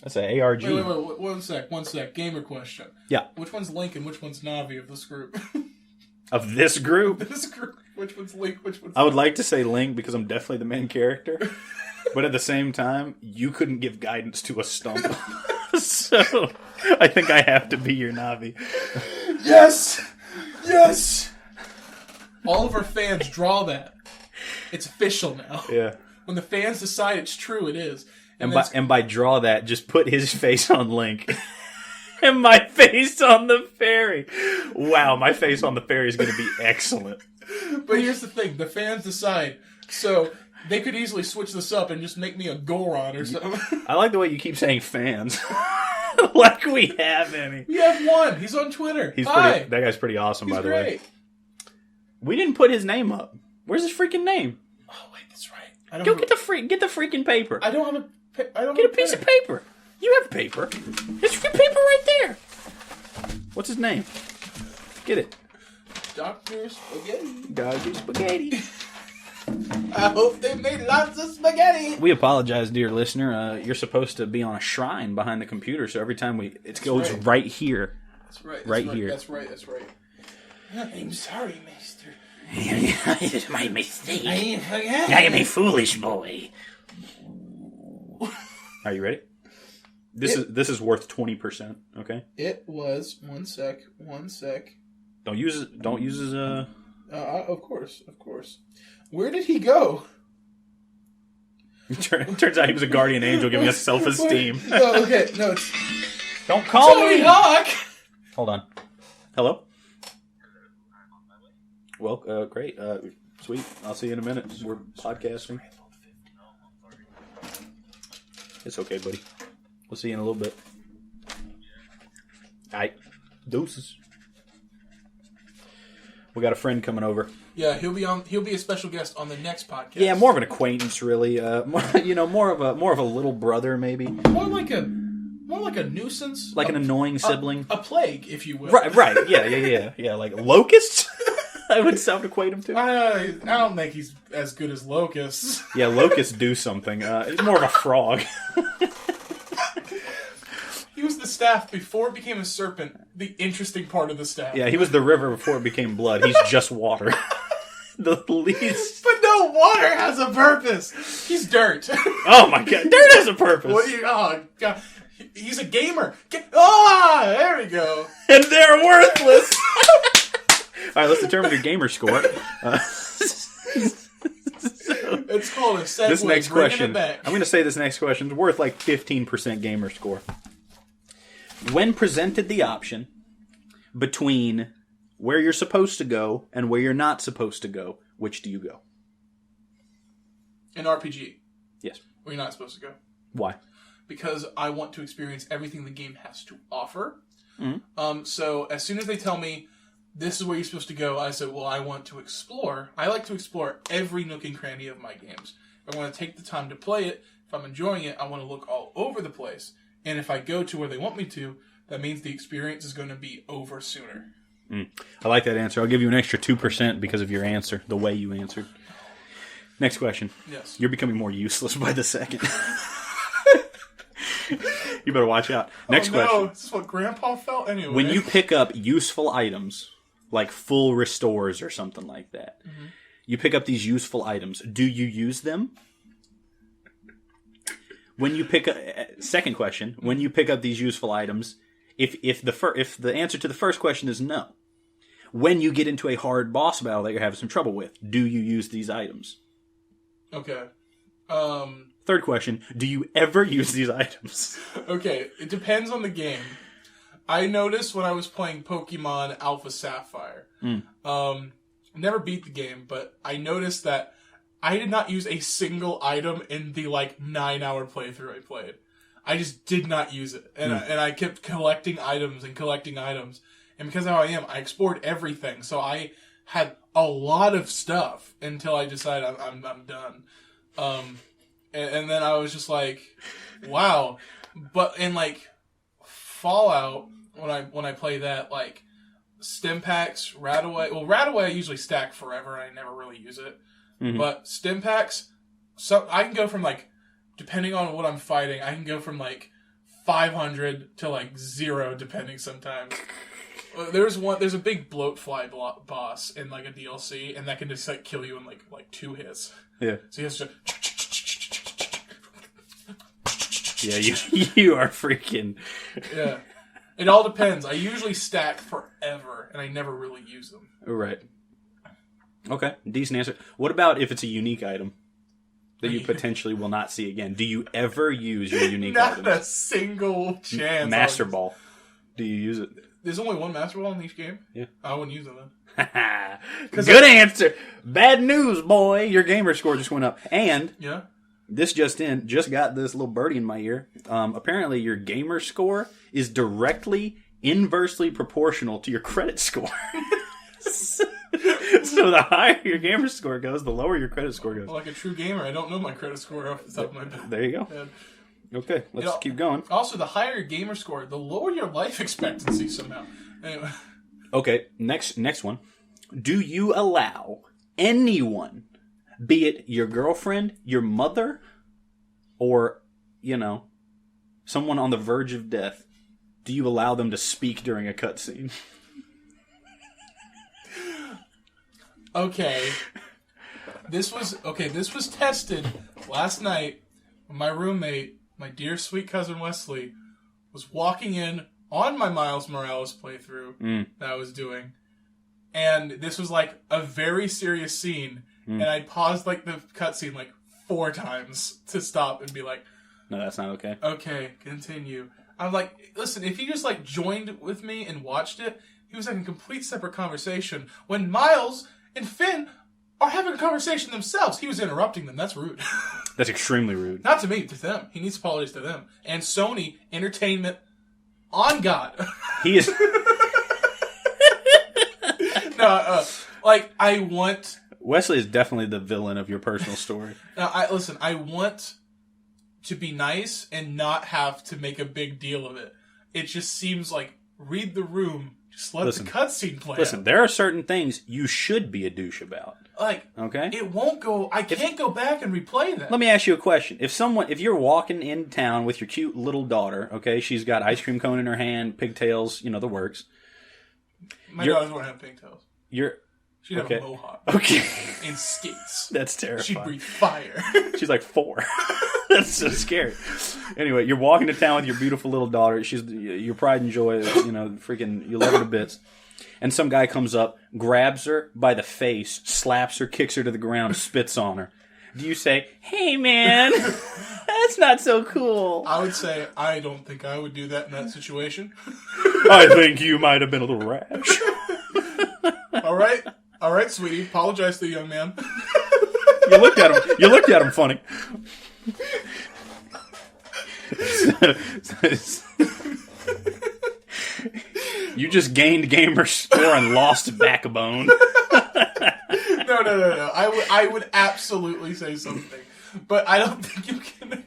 [SPEAKER 2] That's an ARG.
[SPEAKER 1] Wait, one sec. Gamer question.
[SPEAKER 2] Yeah.
[SPEAKER 1] Which one's Link and which one's Navi of this group?
[SPEAKER 2] Of this group?
[SPEAKER 1] This group. Which one's Link, which one's
[SPEAKER 2] I would like to say Link because I'm definitely the main character. But at the same time, you couldn't give guidance to a stump. So, I think I have to be your Navi.
[SPEAKER 1] Yes! Yes! All of our fans draw that. It's official now.
[SPEAKER 2] Yeah.
[SPEAKER 1] When the fans decide it's true, it is.
[SPEAKER 2] And by draw that, just put his face on Link. And my face on the fairy. Wow, my face on the fairy is going to be excellent.
[SPEAKER 1] But here's the thing. The fans decide. So, they could easily switch this up and just make me a Goron or something.
[SPEAKER 2] I like the way you keep saying fans. Like we have any.
[SPEAKER 1] We have one. He's on Twitter.
[SPEAKER 2] That guy's pretty awesome, by the way. We didn't put his name up. Where's his freaking name?
[SPEAKER 1] Oh wait, that's right.
[SPEAKER 2] Get the freaking paper.
[SPEAKER 1] I don't have
[SPEAKER 2] get a piece of paper. You have paper. There's freaking paper right there. What's his name? Get it.
[SPEAKER 1] Dr. Spaghetti.
[SPEAKER 2] Dr. Spaghetti.
[SPEAKER 1] I hope they made lots of spaghetti.
[SPEAKER 2] We apologize, dear listener. You're supposed to be on a shrine behind the computer, so every time it goes right here.
[SPEAKER 1] That's right.
[SPEAKER 2] Right here.
[SPEAKER 1] That's right. I'm sorry, Master.
[SPEAKER 2] It is my mistake.
[SPEAKER 1] I
[SPEAKER 2] am a foolish boy. Are you ready? This is worth 20%. Okay.
[SPEAKER 1] It was one sec.
[SPEAKER 2] Don't use his
[SPEAKER 1] Of course. Where did he go?
[SPEAKER 2] Turns out he was a guardian angel giving us self-esteem.
[SPEAKER 1] No, okay, no.
[SPEAKER 2] Don't call
[SPEAKER 1] Tony
[SPEAKER 2] me.
[SPEAKER 1] Hawk.
[SPEAKER 2] Hold on. Hello. Well, great. Sweet. I'll see you in a minute. We're podcasting. It's okay, buddy. We'll see you in a little bit. Aight. Deuces. We got a friend coming over.
[SPEAKER 1] Yeah, he'll be a special guest on the next podcast.
[SPEAKER 2] Yeah, more of an acquaintance, really. More of a little brother, maybe.
[SPEAKER 1] More like a nuisance.
[SPEAKER 2] Like an annoying sibling.
[SPEAKER 1] A plague, if you will.
[SPEAKER 2] Right. Yeah. Like locusts. I would self-equate him to.
[SPEAKER 1] I don't think he's as good as Locust.
[SPEAKER 2] Yeah, locusts do something. He's more of a frog.
[SPEAKER 1] He was the staff before it became a serpent. The interesting part of the staff.
[SPEAKER 2] Yeah, he was the river before it became blood. He's just water. The least.
[SPEAKER 1] But no, water has a purpose. He's dirt.
[SPEAKER 2] Oh my god, dirt has a purpose.
[SPEAKER 1] Oh god, he's a gamer. There we go.
[SPEAKER 2] And they're worthless. All right, let's determine your gamer score.
[SPEAKER 1] It's called a segue.
[SPEAKER 2] This next question,
[SPEAKER 1] I'm
[SPEAKER 2] going to say this next question is worth like 15% gamer score. When presented the option between where you're supposed to go and where you're not supposed to go, which do you go?
[SPEAKER 1] An RPG.
[SPEAKER 2] Yes.
[SPEAKER 1] Where you're not supposed to go.
[SPEAKER 2] Why?
[SPEAKER 1] Because I want to experience everything the game has to offer.
[SPEAKER 2] Mm-hmm.
[SPEAKER 1] So as soon as they tell me this is where you're supposed to go, I said, well, I want to explore. I like to explore every nook and cranny of my games. I want to take the time to play it. If I'm enjoying it, I want to look all over the place. And if I go to where they want me to, that means the experience is going to be over sooner.
[SPEAKER 2] I like that answer. I'll give you an extra 2% because of your answer, the way you answered. Next question.
[SPEAKER 1] Yes.
[SPEAKER 2] You're becoming more useless by the second. You better watch out. Next question.
[SPEAKER 1] This is what Grandpa felt anyway.
[SPEAKER 2] When you pick up useful items, like full restores or something like that, you pick up these useful items. Do you use them? When you pick up, second question, when you pick up these useful items, if the answer to the first question is no, when you get into a hard boss battle that you're having some trouble with, do you use these items?
[SPEAKER 1] Okay.
[SPEAKER 2] Third question, do you ever use these items?
[SPEAKER 1] Okay, it depends on the game. I noticed when I was playing Pokemon Alpha Sapphire, never beat the game, but I noticed that I did not use a single item in the 9-hour playthrough I played. I just did not use it, and I kept collecting items and collecting items. And because of how I am, I explored everything, so I had a lot of stuff until I decided I'm done. And then I was just like, wow. But in Fallout, when I play that, stim packs, Radaway. Well, Radaway I usually stack forever, and I never really use it. Mm-hmm. But stim packs, so I can go from depending on what I'm fighting, I can go from 500 to 0, depending sometimes. There's a big bloatfly boss in a DLC, and that can just kill you in 2 hits.
[SPEAKER 2] Yeah.
[SPEAKER 1] So he has to.
[SPEAKER 2] Yeah, you are freaking.
[SPEAKER 1] Yeah. It all depends. I usually stack forever, and I never really use them.
[SPEAKER 2] Right. Okay, decent answer. What about if it's a unique item that you potentially will not see again? Do you ever use your unique items?
[SPEAKER 1] Not a single chance.
[SPEAKER 2] Master Ball. Do you use it?
[SPEAKER 1] There's only one Master Ball in each game?
[SPEAKER 2] Yeah.
[SPEAKER 1] I wouldn't use it
[SPEAKER 2] then. Good answer. Bad news, boy. Your gamer score just went up. And
[SPEAKER 1] yeah,
[SPEAKER 2] this just got this little birdie in my ear. Apparently your gamer score is directly inversely proportional to your credit score. So the higher your gamer score goes, the lower your credit score goes.
[SPEAKER 1] Well, like a true gamer, I don't know my credit score off the top of my head.
[SPEAKER 2] There you go. Okay, let's keep going.
[SPEAKER 1] Also, the higher your gamer score, the lower your life expectancy somehow. Anyway.
[SPEAKER 2] Okay, next one. Do you allow anyone, be it your girlfriend, your mother, or, someone on the verge of death, do you allow them to speak during a cutscene?
[SPEAKER 1] Okay. This was tested last night when my roommate, my dear sweet cousin Wesley, was walking in on my Miles Morales playthrough that I was doing. And this was a very serious scene. And I paused the cutscene 4 times to stop and be like,
[SPEAKER 2] no, that's not okay.
[SPEAKER 1] Okay, continue. I'm like, listen, if he just joined with me and watched it, he was in a complete separate conversation. When Miles and Finn are having a conversation themselves, he was interrupting them. That's rude.
[SPEAKER 2] That's extremely rude.
[SPEAKER 1] Not to me, to them. He needs apologies to them. And Sony Entertainment on God.
[SPEAKER 2] He is...
[SPEAKER 1] No, I want...
[SPEAKER 2] Wesley is definitely the villain of your personal story.
[SPEAKER 1] I want to be nice and not have to make a big deal of it. It just seems read the room. Just let the cutscene play
[SPEAKER 2] Listen,
[SPEAKER 1] out.
[SPEAKER 2] there are certain things you should be a douche about.
[SPEAKER 1] Like,
[SPEAKER 2] okay?
[SPEAKER 1] It won't go... I can't go back and replay that.
[SPEAKER 2] Let me ask you a question. If you're walking in town with your cute little daughter, okay, she's got ice cream cone in her hand, pigtails, the works.
[SPEAKER 1] My daughters won't have pigtails. She'd have a mohawk.
[SPEAKER 2] Okay.
[SPEAKER 1] And skates.
[SPEAKER 2] That's terrifying.
[SPEAKER 1] She'd breathe fire.
[SPEAKER 2] She's like 4. That's so scary. Anyway, you're walking to town with your beautiful little daughter. She's your pride and joy. Freaking, you love her to bits. And some guy comes up, grabs her by the face, slaps her, kicks her to the ground, spits on her. Do you say, "Hey, man, that's not so cool"?
[SPEAKER 1] I would say, I don't think I would do that in that situation.
[SPEAKER 2] I think you might have been a little rash.
[SPEAKER 1] All right, sweetie. Apologize to the young man.
[SPEAKER 2] You looked at him funny. You just gained gamer score and lost backbone.
[SPEAKER 1] No. I would absolutely say something, but I don't think you can.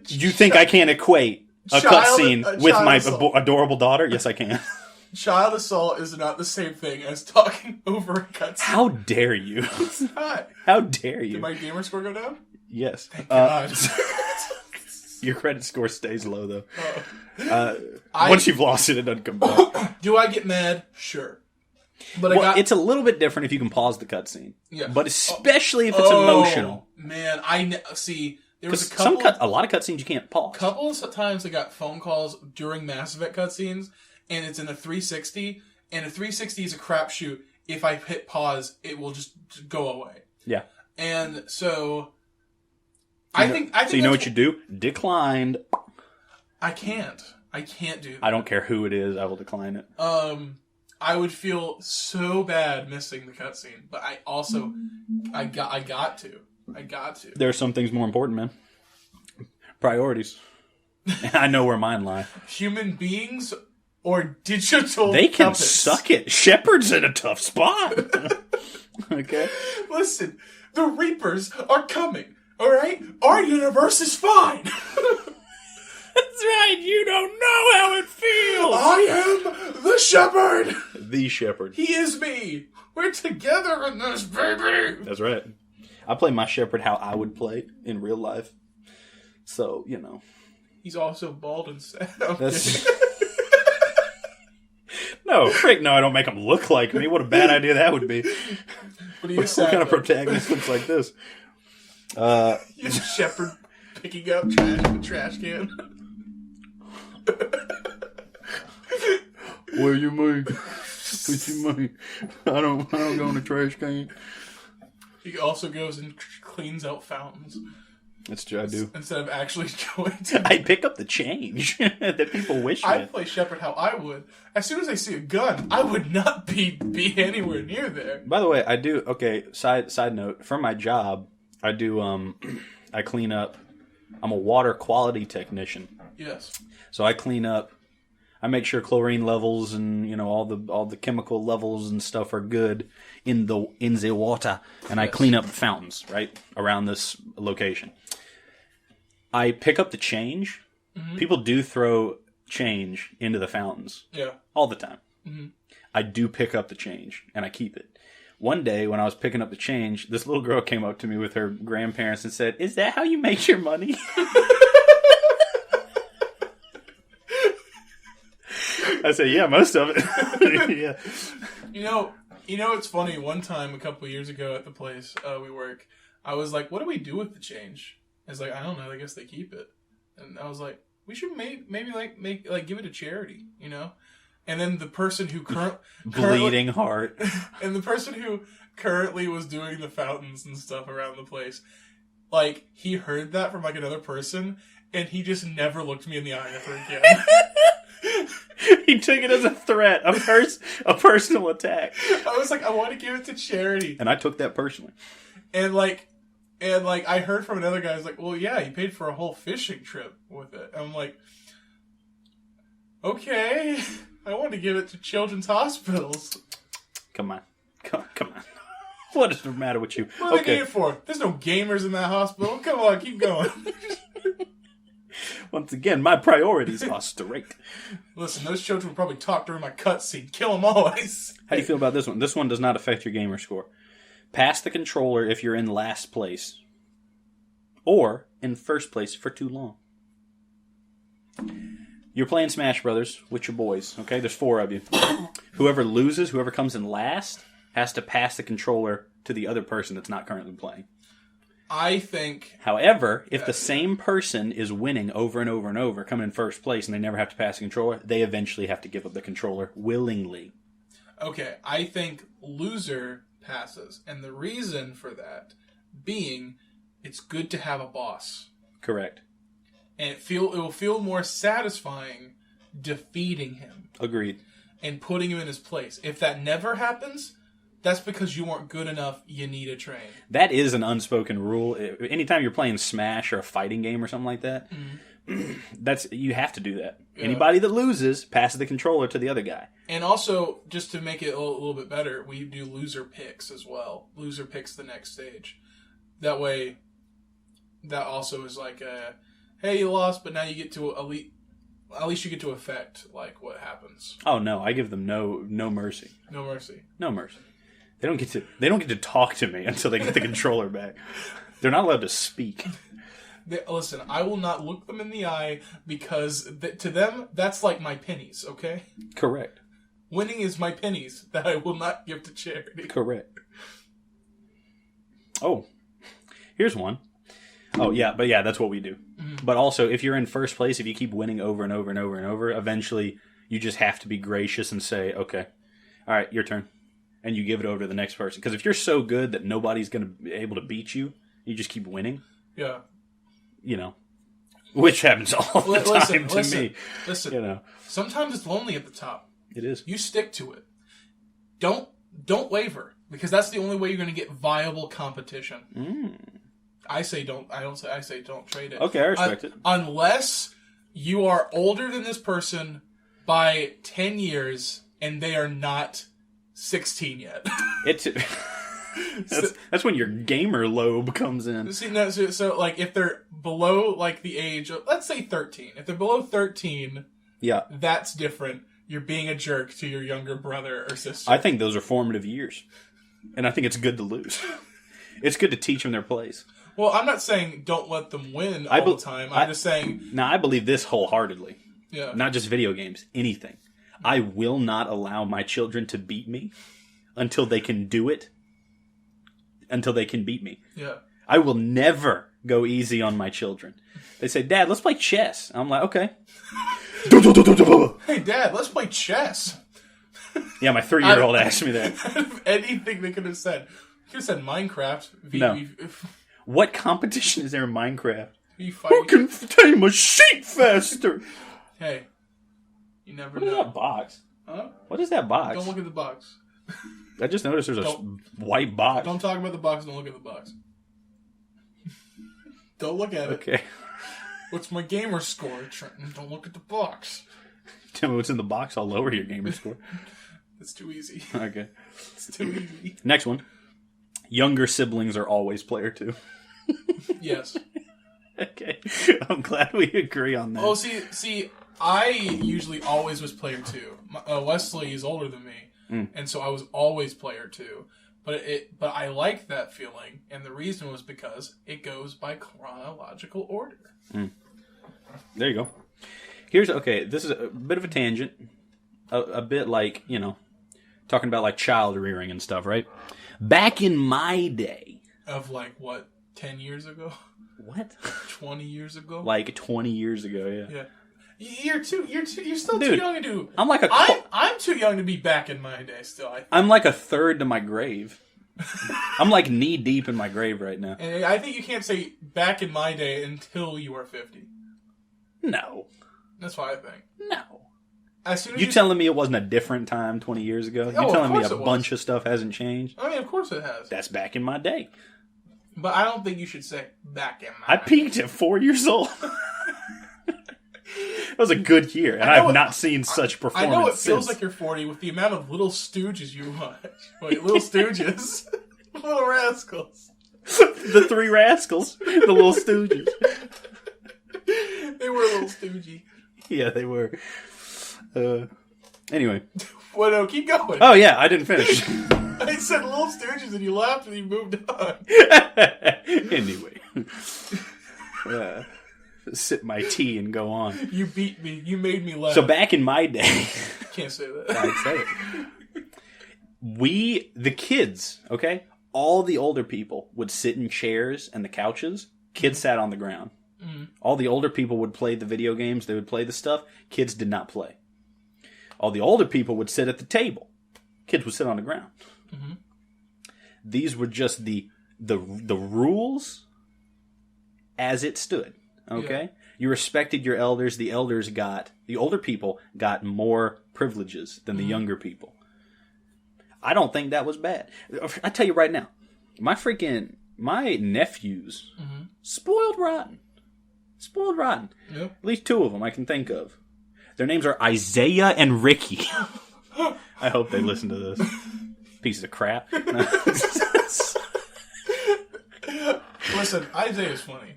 [SPEAKER 2] You think I can't equate a cutscene with my adorable daughter? Yes, I can.
[SPEAKER 1] Child assault is not the same thing as talking over a cutscene.
[SPEAKER 2] How dare you?
[SPEAKER 1] It's not.
[SPEAKER 2] How dare you?
[SPEAKER 1] Did my gamer score go down?
[SPEAKER 2] Yes.
[SPEAKER 1] Thank God.
[SPEAKER 2] Your credit score stays low, though. Once you've lost it, it doesn't come back.
[SPEAKER 1] Do I get mad? Sure. But
[SPEAKER 2] it's a little bit different if you can pause the cutscene.
[SPEAKER 1] Yeah.
[SPEAKER 2] But especially if it's emotional.
[SPEAKER 1] Man, see. There was a
[SPEAKER 2] lot of cutscenes you can't pause.
[SPEAKER 1] A couple of times I got phone calls during Mass Effect cutscenes, and it's in a 360, and a 360 is a crapshoot. If I hit pause, it will just go away.
[SPEAKER 2] Yeah.
[SPEAKER 1] And so...
[SPEAKER 2] I think so you know what you do? Declined.
[SPEAKER 1] I can't do that.
[SPEAKER 2] I don't care who it is. I will decline it.
[SPEAKER 1] I would feel so bad missing the cutscene, but I also... I got to.
[SPEAKER 2] There are some things more important, man. Priorities. And I know where mine lie.
[SPEAKER 1] Human beings or digital
[SPEAKER 2] They can
[SPEAKER 1] puppets?
[SPEAKER 2] suck it. Shepard's in a tough spot. Okay?
[SPEAKER 1] Listen, the Reapers are coming, alright? Our universe is fine!
[SPEAKER 2] That's right, you don't know how it feels!
[SPEAKER 1] I am the Shepherd!
[SPEAKER 2] The Shepherd.
[SPEAKER 1] He is me! We're together in this, baby!
[SPEAKER 2] That's right. I play my Shepherd how I would play in real life. So,
[SPEAKER 1] He's also bald and sad.
[SPEAKER 2] No, Frick, no, I don't make him look like me. What a bad idea that would be.
[SPEAKER 1] But he is sad,
[SPEAKER 2] what kind of protagonist looks like this?
[SPEAKER 1] He's a Shepherd picking up trash in a trash can.
[SPEAKER 2] What do you mean? What you mean? I don't go in the trash can.
[SPEAKER 1] He also goes and cleans out fountains.
[SPEAKER 2] That's true, I do.
[SPEAKER 1] Instead of actually going to...
[SPEAKER 2] I pick up the change that people wish with.
[SPEAKER 1] I play Shepherd how I would. As soon as I see a gun, I would not be anywhere near there.
[SPEAKER 2] By the way, I do... Okay, side note. For my job, I do... I clean up... I'm a water quality technician.
[SPEAKER 1] Yes.
[SPEAKER 2] So I clean up... I make sure chlorine levels and, all the chemical levels and stuff are good in the water. And I clean up fountains, right? Around this location. I pick up the change. Mm-hmm. People do throw change into the fountains.
[SPEAKER 1] Yeah.
[SPEAKER 2] All the time.
[SPEAKER 1] Mm-hmm.
[SPEAKER 2] I do pick up the change, and I keep it. One day, when I was picking up the change, this little girl came up to me with her grandparents and said, "Is that how you make your money?" I said, "Yeah, most of it." Yeah.
[SPEAKER 1] It's funny. One time, a couple of years ago at the place we work, I was like, "What do we do with the change?" I was like, "I don't know. I guess they keep it." And I was like, "We should maybe give it to charity, And then the person who
[SPEAKER 2] bleeding heart,
[SPEAKER 1] and the person who currently was doing the fountains and stuff around the place, he heard that from another person, and he just never looked me in the eye ever again.
[SPEAKER 2] He took it as a threat, a personal attack.
[SPEAKER 1] I was like, I want to give it to charity,
[SPEAKER 2] and I took that personally.
[SPEAKER 1] And I heard from another guy, who's like, well, yeah, he paid for a whole fishing trip with it. I'm like, okay, I want to give it to children's hospitals.
[SPEAKER 2] Come on. What is the matter with you?
[SPEAKER 1] What are they getting it for? There's no gamers in that hospital. Come on, keep going.
[SPEAKER 2] Once again, my priorities are straight.
[SPEAKER 1] Listen, those children will probably talk during my cutscene. Kill them always.
[SPEAKER 2] How do you feel about this one? This one does not affect your gamer score. Pass the controller if you're in last place. Or in first place for too long. You're playing Smash Brothers with your boys, okay? There's 4 of you. Whoever loses, whoever comes in last, has to pass the controller to the other person that's not currently playing.
[SPEAKER 1] I think...
[SPEAKER 2] However, if the same person is winning over and over and over, coming in first place, and they never have to pass the controller, they eventually have to give up the controller willingly.
[SPEAKER 1] Okay, I think loser passes. And the reason for that being, it's good to have a boss.
[SPEAKER 2] Correct.
[SPEAKER 1] And it will feel more satisfying defeating him.
[SPEAKER 2] Agreed.
[SPEAKER 1] And putting him in his place. If that never happens, that's because you weren't good enough. You need a train.
[SPEAKER 2] That is an unspoken rule. Anytime you're playing Smash or a fighting game or something like that, you have to do that. Yeah. Anybody that loses passes the controller to the other guy.
[SPEAKER 1] And also, just to make it a little bit better, we do loser picks as well. Loser picks the next stage. That way, that also is like a, hey, you lost, but now you get to at least you get to affect like what happens.
[SPEAKER 2] Oh no, I give them no mercy.
[SPEAKER 1] No mercy.
[SPEAKER 2] No mercy. They don't get to talk to me until they get the controller back. They're not allowed to speak.
[SPEAKER 1] Listen, I will not look them in the eye because to them that's like my pennies. Okay.
[SPEAKER 2] Correct.
[SPEAKER 1] Winning is my pennies that I will not give to charity.
[SPEAKER 2] Correct. Oh, here's one. Oh, yeah, but yeah, that's what we do. Mm-hmm. But also, if you're in first place, if you keep winning over and over and over and over, eventually you just have to be gracious and say, okay, all right, your turn. And you give it over to the next person. Because if you're so good that nobody's going to be able to beat you, you just keep winning.
[SPEAKER 1] Yeah.
[SPEAKER 2] You know, which happens all the time to me.
[SPEAKER 1] Listen,
[SPEAKER 2] you know.
[SPEAKER 1] Sometimes it's lonely at the top.
[SPEAKER 2] It is.
[SPEAKER 1] You stick to it. Don't waver. Because that's the only way you're going to get viable competition. I say don't trade it.
[SPEAKER 2] Okay, I respect it.
[SPEAKER 1] Unless you are older than this person by 10 years and they are not 16 yet.
[SPEAKER 2] That's when your gamer lobe comes in.
[SPEAKER 1] See, no, so like if they're below like the age of, let's say 13. If they're below 13,
[SPEAKER 2] yeah,
[SPEAKER 1] that's different. You're being a jerk to your younger brother or sister.
[SPEAKER 2] I think those are formative years. And I think it's good to lose. It's good to teach them their place.
[SPEAKER 1] Well, I'm not saying don't let them win all the time. I'm just saying...
[SPEAKER 2] Now, I believe this wholeheartedly.
[SPEAKER 1] Yeah.
[SPEAKER 2] Not just video games. Anything. I will not allow my children to beat me until they can do it. Until they can beat me.
[SPEAKER 1] Yeah.
[SPEAKER 2] I will never go easy on my children. They say, Dad, let's play chess. I'm like, okay.
[SPEAKER 1] Hey, Dad, let's play chess.
[SPEAKER 2] Yeah, my 3-year-old asked me that.
[SPEAKER 1] Anything they could have said. Could have said Minecraft.
[SPEAKER 2] No. What competition is there in Minecraft?
[SPEAKER 1] Who
[SPEAKER 2] can tame a sheep faster?
[SPEAKER 1] Hey, you never know.
[SPEAKER 2] What is that box?
[SPEAKER 1] Huh?
[SPEAKER 2] What is that box?
[SPEAKER 1] Don't look at the box.
[SPEAKER 2] I just noticed there's a white box.
[SPEAKER 1] Don't talk about the box. Don't look at the box. Don't look at it.
[SPEAKER 2] Okay.
[SPEAKER 1] What's my gamer score, Trenton? Don't look at the box.
[SPEAKER 2] Tell me what's in the box. I'll lower your gamer score.
[SPEAKER 1] It's too easy.
[SPEAKER 2] Okay.
[SPEAKER 1] It's too easy.
[SPEAKER 2] Next one. Younger siblings are always player 2.
[SPEAKER 1] Yes.
[SPEAKER 2] Okay. I'm glad we agree on that.
[SPEAKER 1] Oh, see, I usually always was player 2. Wesley is older than me, and so I was always player 2. But I like that feeling, and the reason was because it goes by chronological order.
[SPEAKER 2] There you go. This is a bit of a tangent. A bit like, talking about like child rearing and stuff, right? Back in my day.
[SPEAKER 1] Of like, what, 10 years ago?
[SPEAKER 2] What?
[SPEAKER 1] 20 years ago?
[SPEAKER 2] Like 20 years ago, yeah.
[SPEAKER 1] You're still too young to do. I'm too young to be back in my day still.
[SPEAKER 2] I'm like a third to my grave. I'm like knee deep in my grave right now.
[SPEAKER 1] And I think you can't say back in my day until you are 50.
[SPEAKER 2] No.
[SPEAKER 1] That's what I think.
[SPEAKER 2] No.
[SPEAKER 1] As soon as
[SPEAKER 2] you telling me it wasn't a different time 20 years ago? You telling me a bunch of stuff hasn't changed?
[SPEAKER 1] I mean, of course it has.
[SPEAKER 2] That's back in my day.
[SPEAKER 1] But I don't think you should say back in my
[SPEAKER 2] day. I peaked at 4 years old. That was a good year, and I have not seen such performance.
[SPEAKER 1] I know it feels like you're 40 with the amount of Little Stooges you watch. Wait, Little Stooges? Little Rascals.
[SPEAKER 2] The 3 Rascals. The Little Stooges.
[SPEAKER 1] They were a little stoogey.
[SPEAKER 2] Yeah, they were. Anyway.
[SPEAKER 1] Well, no, keep going.
[SPEAKER 2] Oh, yeah, I didn't finish.
[SPEAKER 1] I said Little Stooges and you laughed and you moved on.
[SPEAKER 2] Anyway. Sip my tea and go on.
[SPEAKER 1] You beat me. You made me laugh.
[SPEAKER 2] So back in my day...
[SPEAKER 1] Can't say that.
[SPEAKER 2] I'd say it. The kids, okay? All the older people would sit in chairs and the couches. Kids sat on the ground. Mm-hmm. All the older people would play the video games. They would play the stuff. Kids did not play. All the older people would sit at the table. Kids would sit on the ground. Mm-hmm. These were just the rules as it stood. Okay? Yeah. You respected your elders. The older people got more privileges than the younger people. I don't think that was bad. I tell you right now, my nephews, spoiled rotten. Spoiled rotten. Yep. At least 2 of them I can think of. Their names are Isaiah and Ricky. I hope they listen to this. Pieces of crap.
[SPEAKER 1] Listen, Isaiah's funny.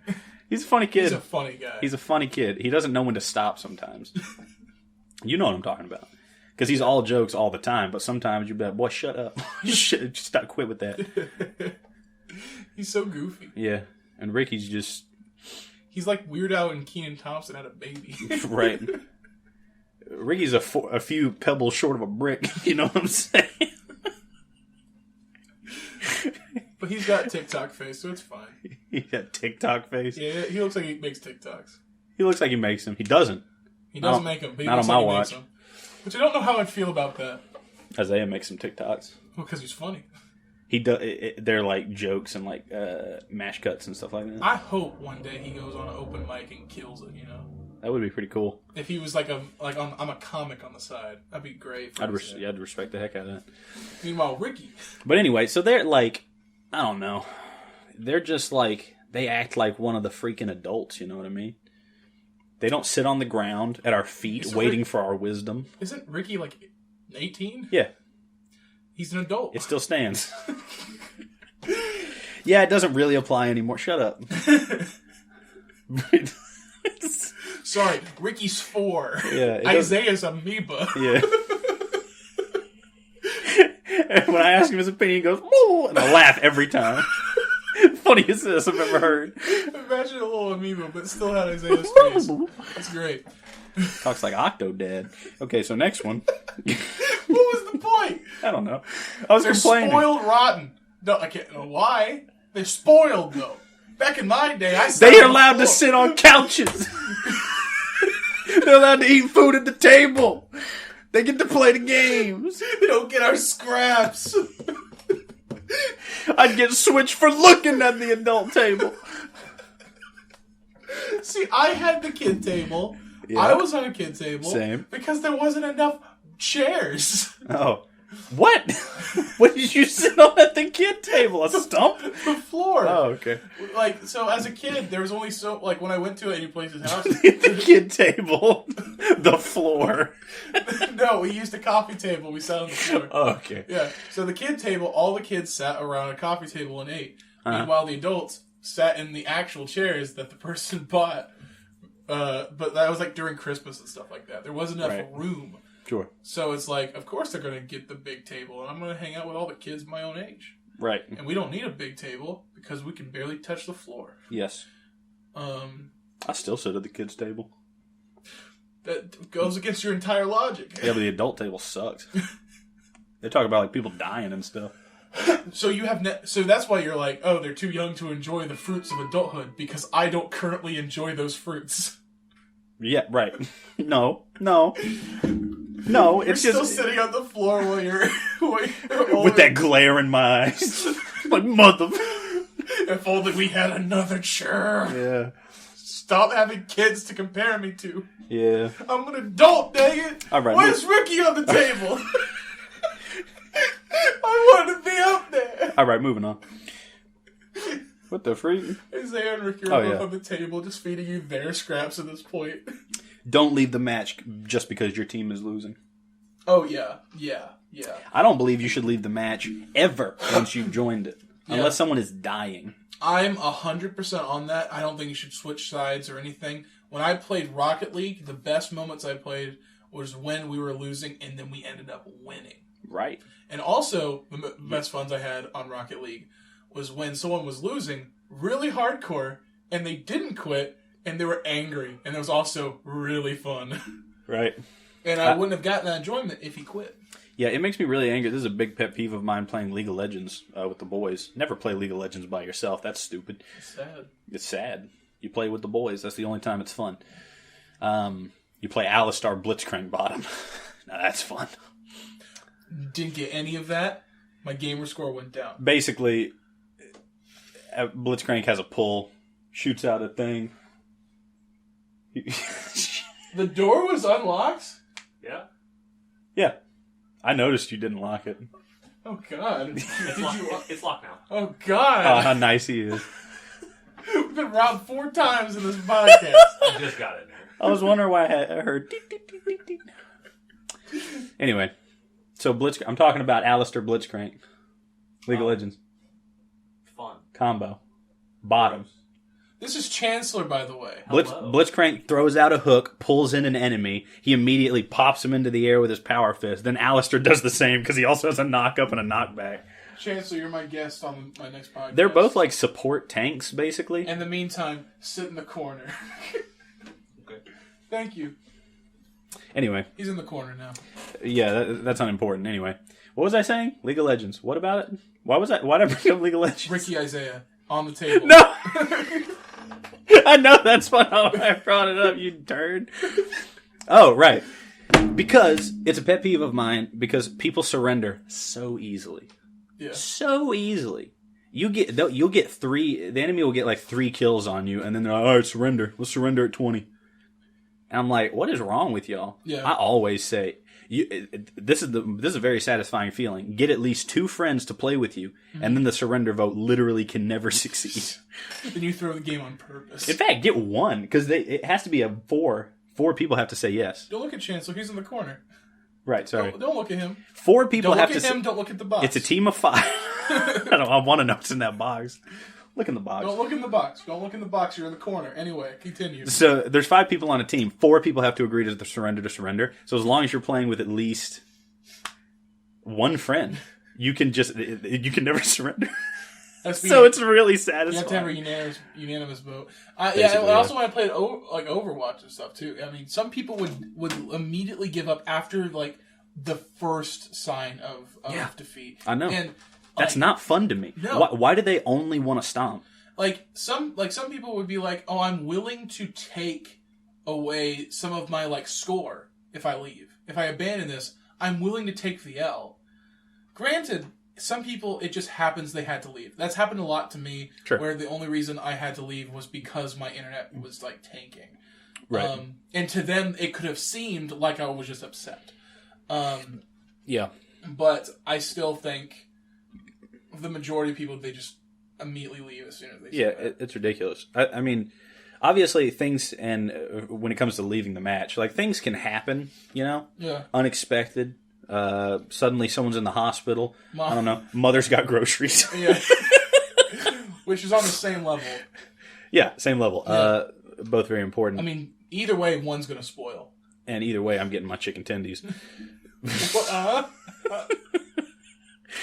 [SPEAKER 2] He's a funny kid.
[SPEAKER 1] He's a funny guy.
[SPEAKER 2] He's a funny kid. He doesn't know when to stop sometimes. You know what I'm talking about. Because he's all jokes all the time, but sometimes you're like, boy, shut up. Just quit with that.
[SPEAKER 1] He's so goofy.
[SPEAKER 2] Yeah. And Ricky's just...
[SPEAKER 1] He's like Weird Al and Kenan Thompson had a baby.
[SPEAKER 2] Right. Ricky's a few pebbles short of a brick. You know what I'm saying?
[SPEAKER 1] But he's got TikTok face, so it's fine.
[SPEAKER 2] He got TikTok face?
[SPEAKER 1] Yeah, he looks like he makes TikToks.
[SPEAKER 2] He looks like he makes them. He doesn't.
[SPEAKER 1] He doesn't make them, but he
[SPEAKER 2] not
[SPEAKER 1] looks
[SPEAKER 2] on my
[SPEAKER 1] like he
[SPEAKER 2] watch.
[SPEAKER 1] makes them. Which I don't know how I'd feel about that.
[SPEAKER 2] Isaiah makes some TikToks.
[SPEAKER 1] Well, because he's funny.
[SPEAKER 2] He does. They're like jokes and like mash cuts and stuff like that.
[SPEAKER 1] I hope one day he goes on an open mic and kills it. You know,
[SPEAKER 2] that would be pretty cool.
[SPEAKER 1] If he was I'm a comic on the side, that'd be great.
[SPEAKER 2] I'd respect the heck out of that.
[SPEAKER 1] Meanwhile, Ricky.
[SPEAKER 2] But anyway, so they're like, I don't know. They're just like, they act like one of the freaking adults. You know what I mean? They don't sit on the ground at our feet waiting for our wisdom.
[SPEAKER 1] Isn't Ricky like 18?
[SPEAKER 2] Yeah. He's
[SPEAKER 1] an adult.
[SPEAKER 2] It still stands. Yeah, it doesn't really apply anymore. Shut up.
[SPEAKER 1] Sorry, Ricky's 4.
[SPEAKER 2] Yeah,
[SPEAKER 1] Isaiah's amoeba.
[SPEAKER 2] Yeah. And when I ask him his opinion, he goes, "Whoa," and I laugh every time. Funniest this I've ever heard.
[SPEAKER 1] Imagine a little amoeba, but still had Isaiah's face. That's great.
[SPEAKER 2] Talks like Octodad. Okay, so next one.
[SPEAKER 1] What was the point?
[SPEAKER 2] I don't know. They're complaining.
[SPEAKER 1] Spoiled rotten. No, I can't know why. They're spoiled, though. Back in my day,
[SPEAKER 2] They are allowed to sit on couches. They're allowed to eat food at the table. They get to play the games.
[SPEAKER 1] They don't get our scraps.
[SPEAKER 2] I'd get switched for looking at the adult table.
[SPEAKER 1] See, I had the kid table. Yeah. I was on a kid table.
[SPEAKER 2] Same.
[SPEAKER 1] Because there wasn't enough chairs.
[SPEAKER 2] Oh. What? What did you sit on at the kid table? A stump?
[SPEAKER 1] The floor.
[SPEAKER 2] Oh, okay.
[SPEAKER 1] So as a kid, there was only when I went to any place's house.
[SPEAKER 2] The kid table. The floor.
[SPEAKER 1] No, we used a coffee table. We sat on the floor.
[SPEAKER 2] Oh, okay.
[SPEAKER 1] Yeah. So the kid table, all the kids sat around a coffee table and ate. Meanwhile, the adults sat in the actual chairs that the person bought. But that was like during Christmas and stuff like that. There wasn't enough room.
[SPEAKER 2] Sure. So
[SPEAKER 1] it's like, of course they're going to get the big table, and I'm going to hang out with all the kids my own age.
[SPEAKER 2] Right.
[SPEAKER 1] And we don't need a big table because we can barely touch the floor.
[SPEAKER 2] Yes. I still sit at the kids' table.
[SPEAKER 1] That goes against your entire logic.
[SPEAKER 2] Yeah, but the adult table sucks. They talk about like people dying and stuff.
[SPEAKER 1] So you have so that's why you're like, oh, they're too young to enjoy the fruits of adulthood because I don't currently enjoy those fruits.
[SPEAKER 2] Yeah, right. No,
[SPEAKER 1] you're
[SPEAKER 2] it's
[SPEAKER 1] still
[SPEAKER 2] just
[SPEAKER 1] sitting on the floor while you're
[SPEAKER 2] with that glare in my eyes. Like, mother.
[SPEAKER 1] If only we had another chair.
[SPEAKER 2] Yeah.
[SPEAKER 1] Stop having kids to compare me to.
[SPEAKER 2] Yeah.
[SPEAKER 1] I'm an adult, dang it.
[SPEAKER 2] All right.
[SPEAKER 1] Where's Ricky on the table? I want to be up there.
[SPEAKER 2] All right, moving on. What the freak?
[SPEAKER 1] Isaiah and Ricky are both on the table just feeding you their scraps at this point. Don't
[SPEAKER 2] leave the match just because your team is losing.
[SPEAKER 1] Oh, yeah.
[SPEAKER 2] I don't believe you should leave the match ever once you've joined it. Unless someone is dying.
[SPEAKER 1] I'm 100% on that. I don't think you should switch sides or anything. When I played Rocket League, the best moments I played was when we were losing and then we ended up winning.
[SPEAKER 2] Right.
[SPEAKER 1] And also, the best funs I had on Rocket League was when someone was losing really hardcore and they didn't quit and they were angry. And it was also really fun.
[SPEAKER 2] Right.
[SPEAKER 1] And I wouldn't have gotten that enjoyment if he quit.
[SPEAKER 2] Yeah, it makes me really angry. This is a big pet peeve of mine playing League of Legends with the boys. Never play League of Legends by yourself. That's stupid.
[SPEAKER 1] It's sad.
[SPEAKER 2] It's sad. You play with the boys. That's the only time it's fun. You play Alistar Blitzcrank bottom. Now that's fun.
[SPEAKER 1] Didn't get any of that. My gamer score went down.
[SPEAKER 2] Basically, Blitzcrank has a pull, shoots out a thing.
[SPEAKER 1] The door was unlocked?
[SPEAKER 3] Yeah.
[SPEAKER 2] Yeah. I noticed you didn't lock it.
[SPEAKER 1] Oh, God.
[SPEAKER 3] It's locked now.
[SPEAKER 1] Oh, God.
[SPEAKER 2] Oh, how nice he is.
[SPEAKER 1] We've been robbed 4 times in this podcast.
[SPEAKER 3] I just got in there.
[SPEAKER 2] I was wondering why I heard... Deet, deet, deet, deet, deet. Anyway, so I'm talking about Alistar Blitzcrank. League of Legends.
[SPEAKER 3] Fun.
[SPEAKER 2] Combo. Bottom.
[SPEAKER 1] This is Chancellor, by the way.
[SPEAKER 2] Blitzcrank throws out a hook, pulls in an enemy. He immediately pops him into the air with his power fist. Then Alistar does the same because he also has a knock-up and a knockback.
[SPEAKER 1] Chancellor, you're my guest on my next podcast.
[SPEAKER 2] They're both like support tanks, basically.
[SPEAKER 1] In the meantime, sit in the corner.
[SPEAKER 3] Okay.
[SPEAKER 1] Thank you.
[SPEAKER 2] Anyway.
[SPEAKER 1] He's in the corner now.
[SPEAKER 2] Yeah, that's unimportant. Anyway. What was I saying? League of Legends. What about it? Why did I bring up League of Legends?
[SPEAKER 1] Ricky Isaiah on the table.
[SPEAKER 2] No! I know that's why I brought it up, you turd. Oh, right. Because it's a pet peeve of mine because people surrender so easily.
[SPEAKER 1] Yeah.
[SPEAKER 2] So easily. You'll get 3, the enemy will get like 3 kills on you, and then they're like, alright, surrender. Let's surrender at 20. And I'm like, what is wrong with y'all?
[SPEAKER 1] Yeah.
[SPEAKER 2] I always say, this is a very satisfying feeling. Get at least 2 friends to play with you, and then the surrender vote literally can never succeed.
[SPEAKER 1] Then you throw the game on purpose.
[SPEAKER 2] In fact, get 1, because it has to be a 4. 4 people have to say yes.
[SPEAKER 1] Don't look at Chancellor. He's in the corner.
[SPEAKER 2] Right, sorry.
[SPEAKER 1] Don't look at him.
[SPEAKER 2] 4 people
[SPEAKER 1] Don't
[SPEAKER 2] have
[SPEAKER 1] look
[SPEAKER 2] to
[SPEAKER 1] at him. Don't look at the box.
[SPEAKER 2] It's a team of 5. I want to know what's in that box. Look in the box.
[SPEAKER 1] Don't look in the box. Don't look in the box. You're in the corner. Anyway, continue.
[SPEAKER 2] So there's 5 people on a team. 4 people have to agree to surrender. So as long as you're playing with at least 1 friend, you can never surrender. So it's really satisfying.
[SPEAKER 1] You have to have a unanimous vote.
[SPEAKER 2] Basically,
[SPEAKER 1] I also when I played like Overwatch and stuff too. I mean, some people would immediately give up after like the first sign of defeat.
[SPEAKER 2] I know.
[SPEAKER 1] And
[SPEAKER 2] that's not fun to me.
[SPEAKER 1] No.
[SPEAKER 2] Why do they only want to stomp?
[SPEAKER 1] Some people would be like, "Oh, I'm willing to take away some of my like score if I leave. If I abandon this, I'm willing to take the L." Granted, some people it just happens they had to leave. That's happened a lot to me.
[SPEAKER 2] Sure. Where
[SPEAKER 1] the only reason I had to leave was because my internet was like tanking.
[SPEAKER 2] Right.
[SPEAKER 1] And to them, it could have seemed like I was just upset.
[SPEAKER 2] Yeah.
[SPEAKER 1] But I still think the majority of people, they just immediately leave as soon as they see that.
[SPEAKER 2] It's ridiculous. I mean, obviously things, and when it comes to leaving the match, like things can happen, you know?
[SPEAKER 1] Yeah.
[SPEAKER 2] Unexpected. Suddenly someone's in the hospital. I don't know. Mother's got groceries.
[SPEAKER 1] Yeah. Which is on the same level.
[SPEAKER 2] Yeah, same level.
[SPEAKER 1] Yeah.
[SPEAKER 2] Both very important.
[SPEAKER 1] I mean, either way, one's going to spoil.
[SPEAKER 2] And either way, I'm getting my chicken tendies.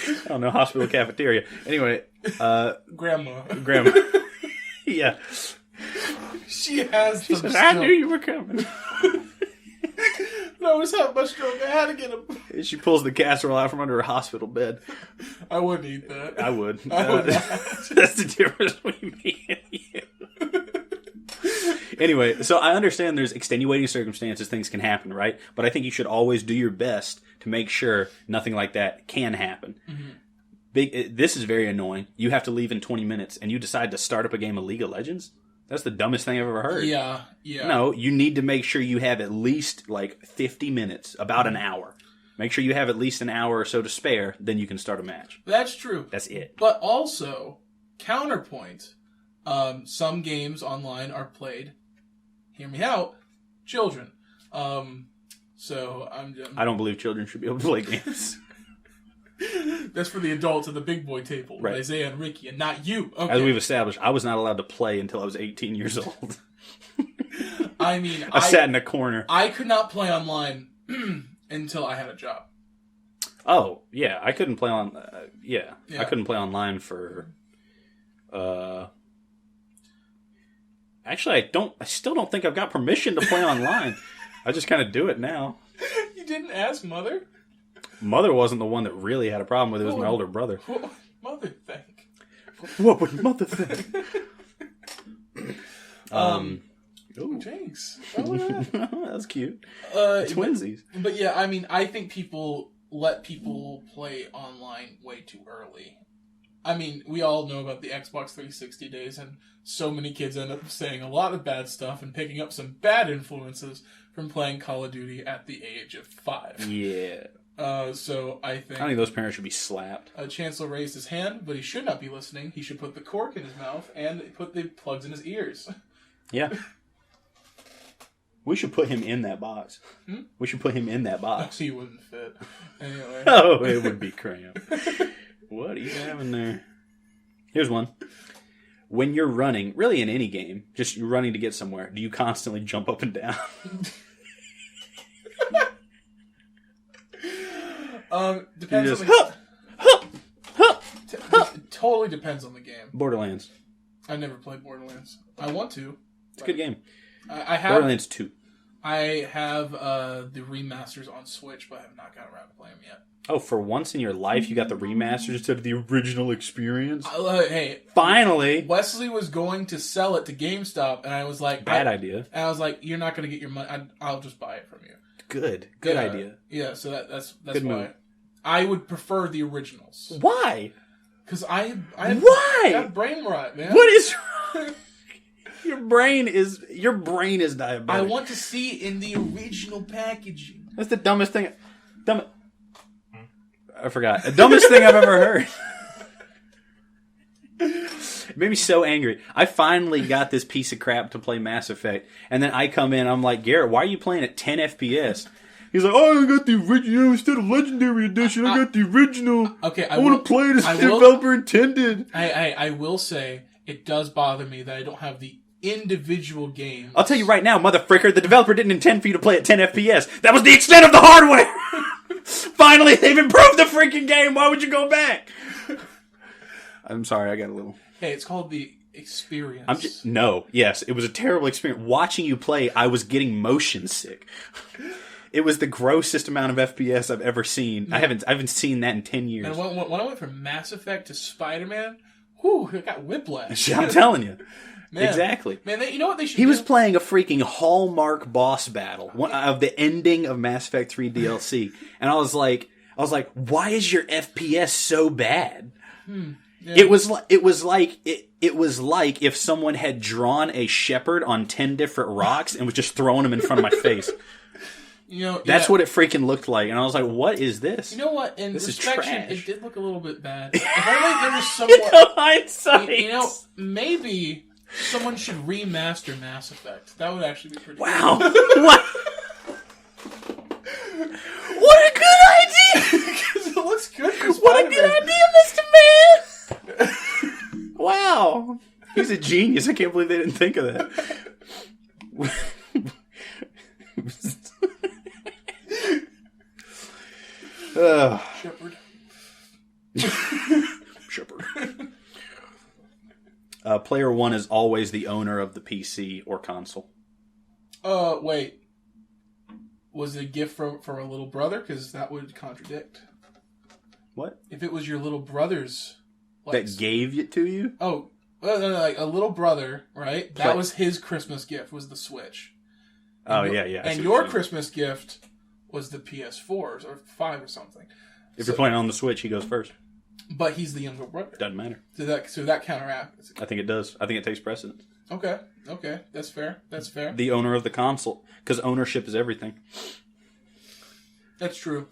[SPEAKER 2] I don't know, hospital cafeteria. Anyway,
[SPEAKER 1] Grandma.
[SPEAKER 2] Yeah.
[SPEAKER 1] She has
[SPEAKER 2] She says, I knew you were coming.
[SPEAKER 1] No, it's not much stroke. I had to get him.
[SPEAKER 2] She pulls the casserole out from under her hospital bed.
[SPEAKER 1] I wouldn't eat that.
[SPEAKER 2] I would.
[SPEAKER 1] I would not.
[SPEAKER 2] That's the difference between me and you. Anyway, so I understand there's extenuating circumstances, things can happen, right? But I think you should always do your best to make sure nothing like that can happen. Mm-hmm. This is very annoying. You have to leave in 20 minutes, and you decide to start up a game of League of Legends? That's the dumbest thing I've ever heard.
[SPEAKER 1] Yeah.
[SPEAKER 2] No, you need to make sure you have at least, 50 minutes, about an hour. Make sure you have at least an hour or so to spare, then you can start a match.
[SPEAKER 1] That's true.
[SPEAKER 2] That's it.
[SPEAKER 1] But also, counterpoint, some games online are played, hear me out, children. So
[SPEAKER 2] I don't believe children should be able to play games.
[SPEAKER 1] That's for the adults at the big boy table, right. Isaiah and Ricky, and not you. Okay.
[SPEAKER 2] As we've established, I was not allowed to play until I was 18 years old.
[SPEAKER 1] I mean,
[SPEAKER 2] I sat in a corner.
[SPEAKER 1] I could not play online until I had a job.
[SPEAKER 2] Oh, yeah. I couldn't play on... yeah. I couldn't play online for... Actually, I still don't think I've got permission to play online. I just kind of do it now.
[SPEAKER 1] You didn't ask Mother?
[SPEAKER 2] Mother wasn't the one that really had a problem with it. It was my older brother.
[SPEAKER 1] What would Mother think?
[SPEAKER 2] What would Mother think?
[SPEAKER 1] Jinx.
[SPEAKER 2] That's cute. Twinsies.
[SPEAKER 1] But yeah, I mean, I think people let people play online way too early. I mean, we all know about the Xbox 360 days, and so many kids end up saying a lot of bad stuff and picking up some bad influences from playing Call of Duty at the age of 5.
[SPEAKER 2] Yeah.
[SPEAKER 1] So I think
[SPEAKER 2] those parents should be slapped.
[SPEAKER 1] Chancellor raised his hand, but he should not be listening. He should put the cork in his mouth and put the plugs in his ears.
[SPEAKER 2] Yeah. We should put him in that box. We should put him in that box.
[SPEAKER 1] He wouldn't fit. Anyway.
[SPEAKER 2] Oh, it would be cramped. What are you having there? Here's one. When you're running, really in any game, just you're running to get somewhere, do you constantly jump up and down?
[SPEAKER 1] Depends
[SPEAKER 2] just,
[SPEAKER 1] on the It totally depends on the game.
[SPEAKER 2] Borderlands.
[SPEAKER 1] I never played Borderlands. I want to.
[SPEAKER 2] It's a good game.
[SPEAKER 1] I have
[SPEAKER 2] Borderlands 2.
[SPEAKER 1] I have the remasters on Switch, but I have not gotten around to playing them yet.
[SPEAKER 2] Oh, for once in your life, you got the remasters instead of the original experience?
[SPEAKER 1] Hey.
[SPEAKER 2] Finally!
[SPEAKER 1] Wesley was going to sell it to GameStop, and I was like...
[SPEAKER 2] Bad idea.
[SPEAKER 1] And I was like, you're not going to get your money. I'll just buy it from you.
[SPEAKER 2] Good idea.
[SPEAKER 1] Yeah, so that's
[SPEAKER 2] good
[SPEAKER 1] why.
[SPEAKER 2] move.
[SPEAKER 1] I would prefer the originals.
[SPEAKER 2] Why?
[SPEAKER 1] Because I
[SPEAKER 2] Why?
[SPEAKER 1] got brain rot, man.
[SPEAKER 2] What is wrong? Your brain is diabetic.
[SPEAKER 1] I want to see it in the original packaging.
[SPEAKER 2] That's the dumbest thing. I forgot. The dumbest thing I've ever heard. It made me so angry. I finally got this piece of crap to play Mass Effect, and then I come in, I'm like, Garrett, why are you playing at 10 FPS? He's like, oh, I got the original instead of Legendary Edition. I got the original.
[SPEAKER 1] Okay,
[SPEAKER 2] I want to play it as the developer intended.
[SPEAKER 1] I will say, it does bother me that I don't have the individual games.
[SPEAKER 2] I'll tell you right now, motherfricker, the developer didn't intend for you to play at 10 FPS. That was the extent of the hardware. Finally, they've improved the freaking game. Why would you go back? I'm sorry, I got a little...
[SPEAKER 1] Hey, it's called the experience.
[SPEAKER 2] Yes, it was a terrible experience. Watching you play, I was getting motion sick. It was the grossest amount of FPS I've ever seen. Yeah. I haven't seen that in 10 years.
[SPEAKER 1] And when I went from Mass Effect to Spider-Man, whew, I got whiplash.
[SPEAKER 2] I'm telling you.
[SPEAKER 1] Man,
[SPEAKER 2] exactly.
[SPEAKER 1] Man, you know what they should
[SPEAKER 2] He was playing a freaking Hallmark boss battle of the ending of Mass Effect 3 DLC. And I was like, why is your FPS so bad? Yeah. It was like if someone had drawn a shepherd on 10 different rocks and was just throwing them in front of my face. That's what it freaking looked like, and I was like, "What is this?"
[SPEAKER 1] You know what? In
[SPEAKER 2] this
[SPEAKER 1] Resurrection, it did look a little bit bad. If only there was someone.
[SPEAKER 2] Hindsight.
[SPEAKER 1] Maybe someone should remaster Mass Effect. That would actually be pretty.
[SPEAKER 2] Wow!
[SPEAKER 1] Cool.
[SPEAKER 2] What? What a good idea!
[SPEAKER 1] Because it looks good.
[SPEAKER 2] What a good idea, Mr. Man! Wow, he's a genius. I can't believe they didn't think of that. Shepherd. Player 1 is always the owner of the PC or console.
[SPEAKER 1] Wait. Was it a gift for a little brother? Because that would contradict.
[SPEAKER 2] What?
[SPEAKER 1] If it was your little brother's...
[SPEAKER 2] that gave it to you?
[SPEAKER 1] Oh, like a little brother, right? That was his Christmas gift, was the Switch.
[SPEAKER 2] Yeah.
[SPEAKER 1] And your Christmas gift was the PS4 or 5 or something.
[SPEAKER 2] If you're playing on the Switch, he goes first.
[SPEAKER 1] But he's the younger brother.
[SPEAKER 2] Doesn't matter.
[SPEAKER 1] So that counteracts.
[SPEAKER 2] I think it does. I think it takes precedence.
[SPEAKER 1] Okay. That's fair.
[SPEAKER 2] The owner of the console. Because ownership is everything.
[SPEAKER 1] That's true.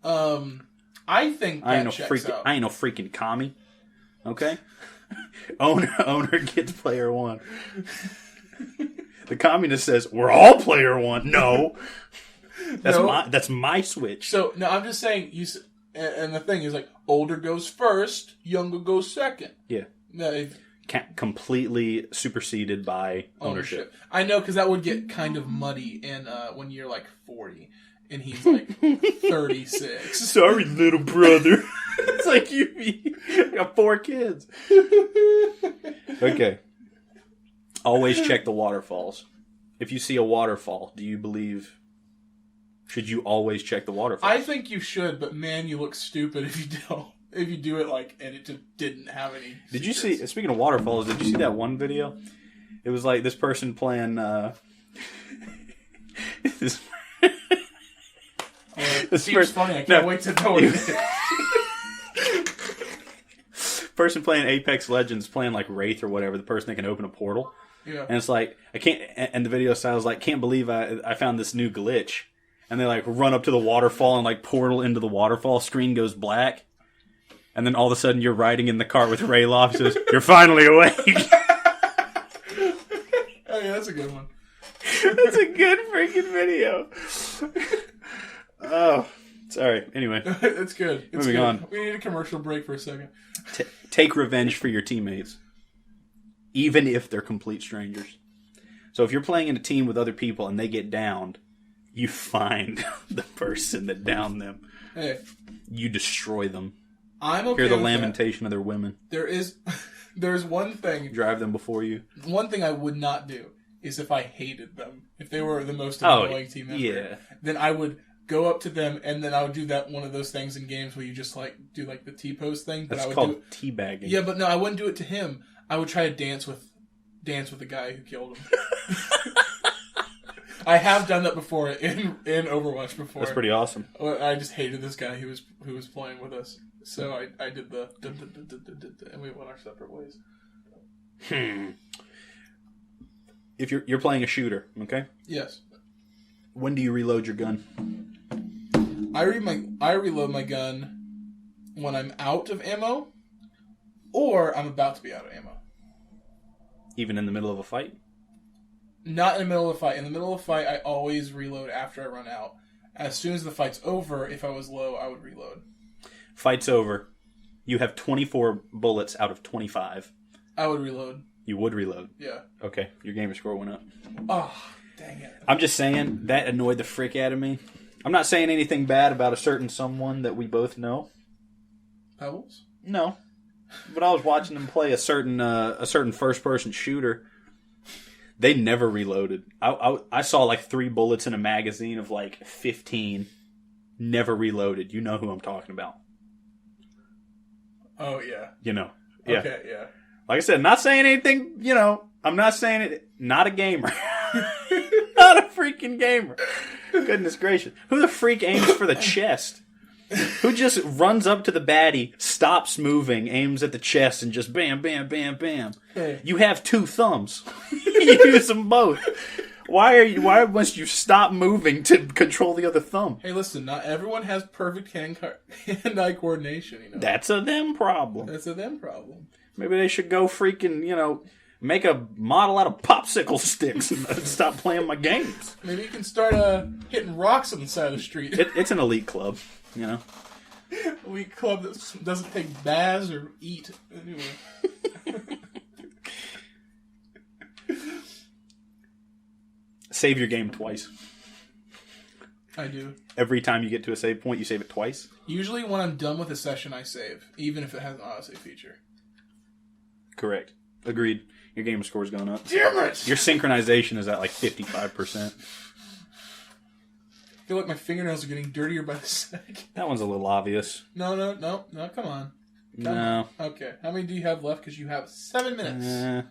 [SPEAKER 1] I think that
[SPEAKER 2] I ain't no freaking commie. Okay? owner gets player 1. The communist says, we're all player 1. No. That's my Switch.
[SPEAKER 1] So, no, I'm just saying, and the thing is, like, older goes first, younger goes second.
[SPEAKER 2] Yeah.
[SPEAKER 1] Now,
[SPEAKER 2] completely superseded by ownership.
[SPEAKER 1] I know, because that would get kind of muddy in when you're like 40 and he's like 36.
[SPEAKER 2] Sorry, little brother. It's like you got 4 kids. Okay. Always check the waterfalls. If you see a waterfall, do you believe... Should you always check the waterfall?
[SPEAKER 1] I think you should, but man, you look stupid if you don't. If you do it and it just didn't have any.
[SPEAKER 2] Did you see? Speaking of waterfalls, did you see that one video? It was like this person playing. This
[SPEAKER 1] seems funny. I can't wait to know what it is.
[SPEAKER 2] Person playing Apex Legends, playing like Wraith or whatever. The person that can open a portal.
[SPEAKER 1] Yeah.
[SPEAKER 2] And it's like I can't. And the video style is like, can't believe I found this new glitch. And they like run up to the waterfall and like portal into the waterfall. Screen goes black. And then all of a sudden you're riding in the cart with Rayloff. Says, "You're finally awake."
[SPEAKER 1] Oh yeah, that's a good one.
[SPEAKER 2] That's a good freaking video. Oh, sorry. Anyway,
[SPEAKER 1] it's good. It's
[SPEAKER 2] moving
[SPEAKER 1] good.
[SPEAKER 2] on.
[SPEAKER 1] We need a commercial break for a second.
[SPEAKER 2] Take revenge for your teammates, even if they're complete strangers. So if you're playing in a team with other people and they get downed, you find the person that downed them.
[SPEAKER 1] Hey,
[SPEAKER 2] you destroy them.
[SPEAKER 1] I'm okay.
[SPEAKER 2] Hear the
[SPEAKER 1] with
[SPEAKER 2] lamentation of their women.
[SPEAKER 1] There's one thing.
[SPEAKER 2] Drive them before you.
[SPEAKER 1] One thing I would not do is if I hated them. If they were the most annoying team member, then I would go up to them and then I would do that one of those things in games where you just like do like the T-pose thing. But
[SPEAKER 2] That's
[SPEAKER 1] I would
[SPEAKER 2] called teabagging.
[SPEAKER 1] Yeah, but no, I wouldn't do it to him. I would try to dance with the guy who killed him. I have done that before in Overwatch before.
[SPEAKER 2] That's pretty awesome.
[SPEAKER 1] I just hated this guy who was playing with us. So I did the and we went our separate ways.
[SPEAKER 2] If you're playing a shooter, okay?
[SPEAKER 1] Yes.
[SPEAKER 2] When do you reload your gun?
[SPEAKER 1] I reload my gun when I'm out of ammo, or I'm about to be out of ammo.
[SPEAKER 2] Even in the middle of a fight?
[SPEAKER 1] Not in the middle of a fight. In the middle of a fight, I always reload after I run out. As soon as the fight's over, if I was low, I would reload.
[SPEAKER 2] Fight's over. You have 24 bullets out of 25.
[SPEAKER 1] I would reload.
[SPEAKER 2] You would reload?
[SPEAKER 1] Yeah.
[SPEAKER 2] Okay, your gamer score went up.
[SPEAKER 1] Oh, dang it.
[SPEAKER 2] I'm just saying, that annoyed the frick out of me. I'm not saying anything bad about a certain someone that we both know.
[SPEAKER 1] Pebbles?
[SPEAKER 2] No. But I was watching them play a certain first-person shooter. They never reloaded. I saw like 3 bullets in a magazine of like 15. Never reloaded. You know who I'm talking about.
[SPEAKER 1] Oh, yeah.
[SPEAKER 2] You know. Yeah.
[SPEAKER 1] Okay, yeah.
[SPEAKER 2] Like I said, not saying anything, I'm not saying it. Not a gamer. Not a freaking gamer. Goodness gracious. Who the freak aims for the chest? Who just runs up to the baddie, stops moving, aims at the chest, and just bam, bam, bam, bam.
[SPEAKER 1] Hey.
[SPEAKER 2] You have 2 thumbs. You use them both. Why must you stop moving to control the other thumb?
[SPEAKER 1] Hey, listen, not everyone has perfect hand-eye coordination,
[SPEAKER 2] That's a them problem.
[SPEAKER 1] That's a them problem.
[SPEAKER 2] Maybe they should go freaking, make a model out of popsicle sticks and stop playing my games.
[SPEAKER 1] Maybe you can start hitting rocks on the side of the street.
[SPEAKER 2] It's an elite club,
[SPEAKER 1] Elite club that doesn't take baths or eat. Anyway.
[SPEAKER 2] Save your game twice.
[SPEAKER 1] I do.
[SPEAKER 2] Every time you get to a save point, you save it twice?
[SPEAKER 1] Usually when I'm done with a session, I save. Even if it has an autosave feature.
[SPEAKER 2] Correct. Agreed. Your gamer score's going up.
[SPEAKER 1] Damn it!
[SPEAKER 2] Your synchronization is at like 55%.
[SPEAKER 1] I feel like my fingernails are getting dirtier by the second.
[SPEAKER 2] That one's a little obvious.
[SPEAKER 1] No, come on.
[SPEAKER 2] No.
[SPEAKER 1] Okay. How many do you have left? Because you have 7 minutes.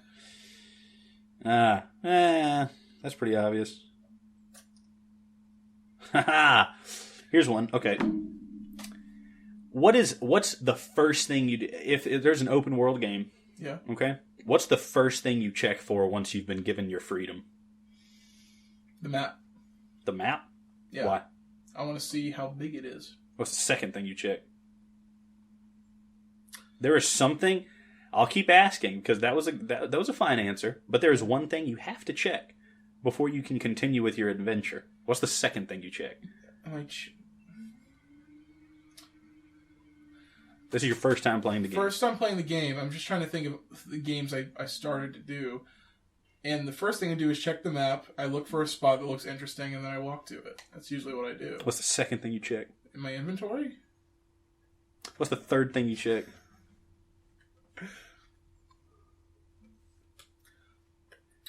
[SPEAKER 2] That's pretty obvious. Here's one. Okay. What's the first thing you do if there's an open world game?
[SPEAKER 1] Yeah.
[SPEAKER 2] Okay. What's the first thing you check for once you've been given your freedom?
[SPEAKER 1] The map.
[SPEAKER 2] The map?
[SPEAKER 1] Yeah.
[SPEAKER 2] Why?
[SPEAKER 1] I want to see how big it is.
[SPEAKER 2] What's the second thing you check? There is something. I'll keep asking because that was a fine answer. But there is one thing you have to check before you can continue with your adventure. What's the second thing you check? This is your first time playing the game.
[SPEAKER 1] First time playing the game. I'm just trying to think of the games I started to do. And the first thing I do is check the map. I look for a spot that looks interesting, and then I walk to it. That's usually what I do.
[SPEAKER 2] What's the second thing you check?
[SPEAKER 1] In my inventory?
[SPEAKER 2] What's the third thing you check?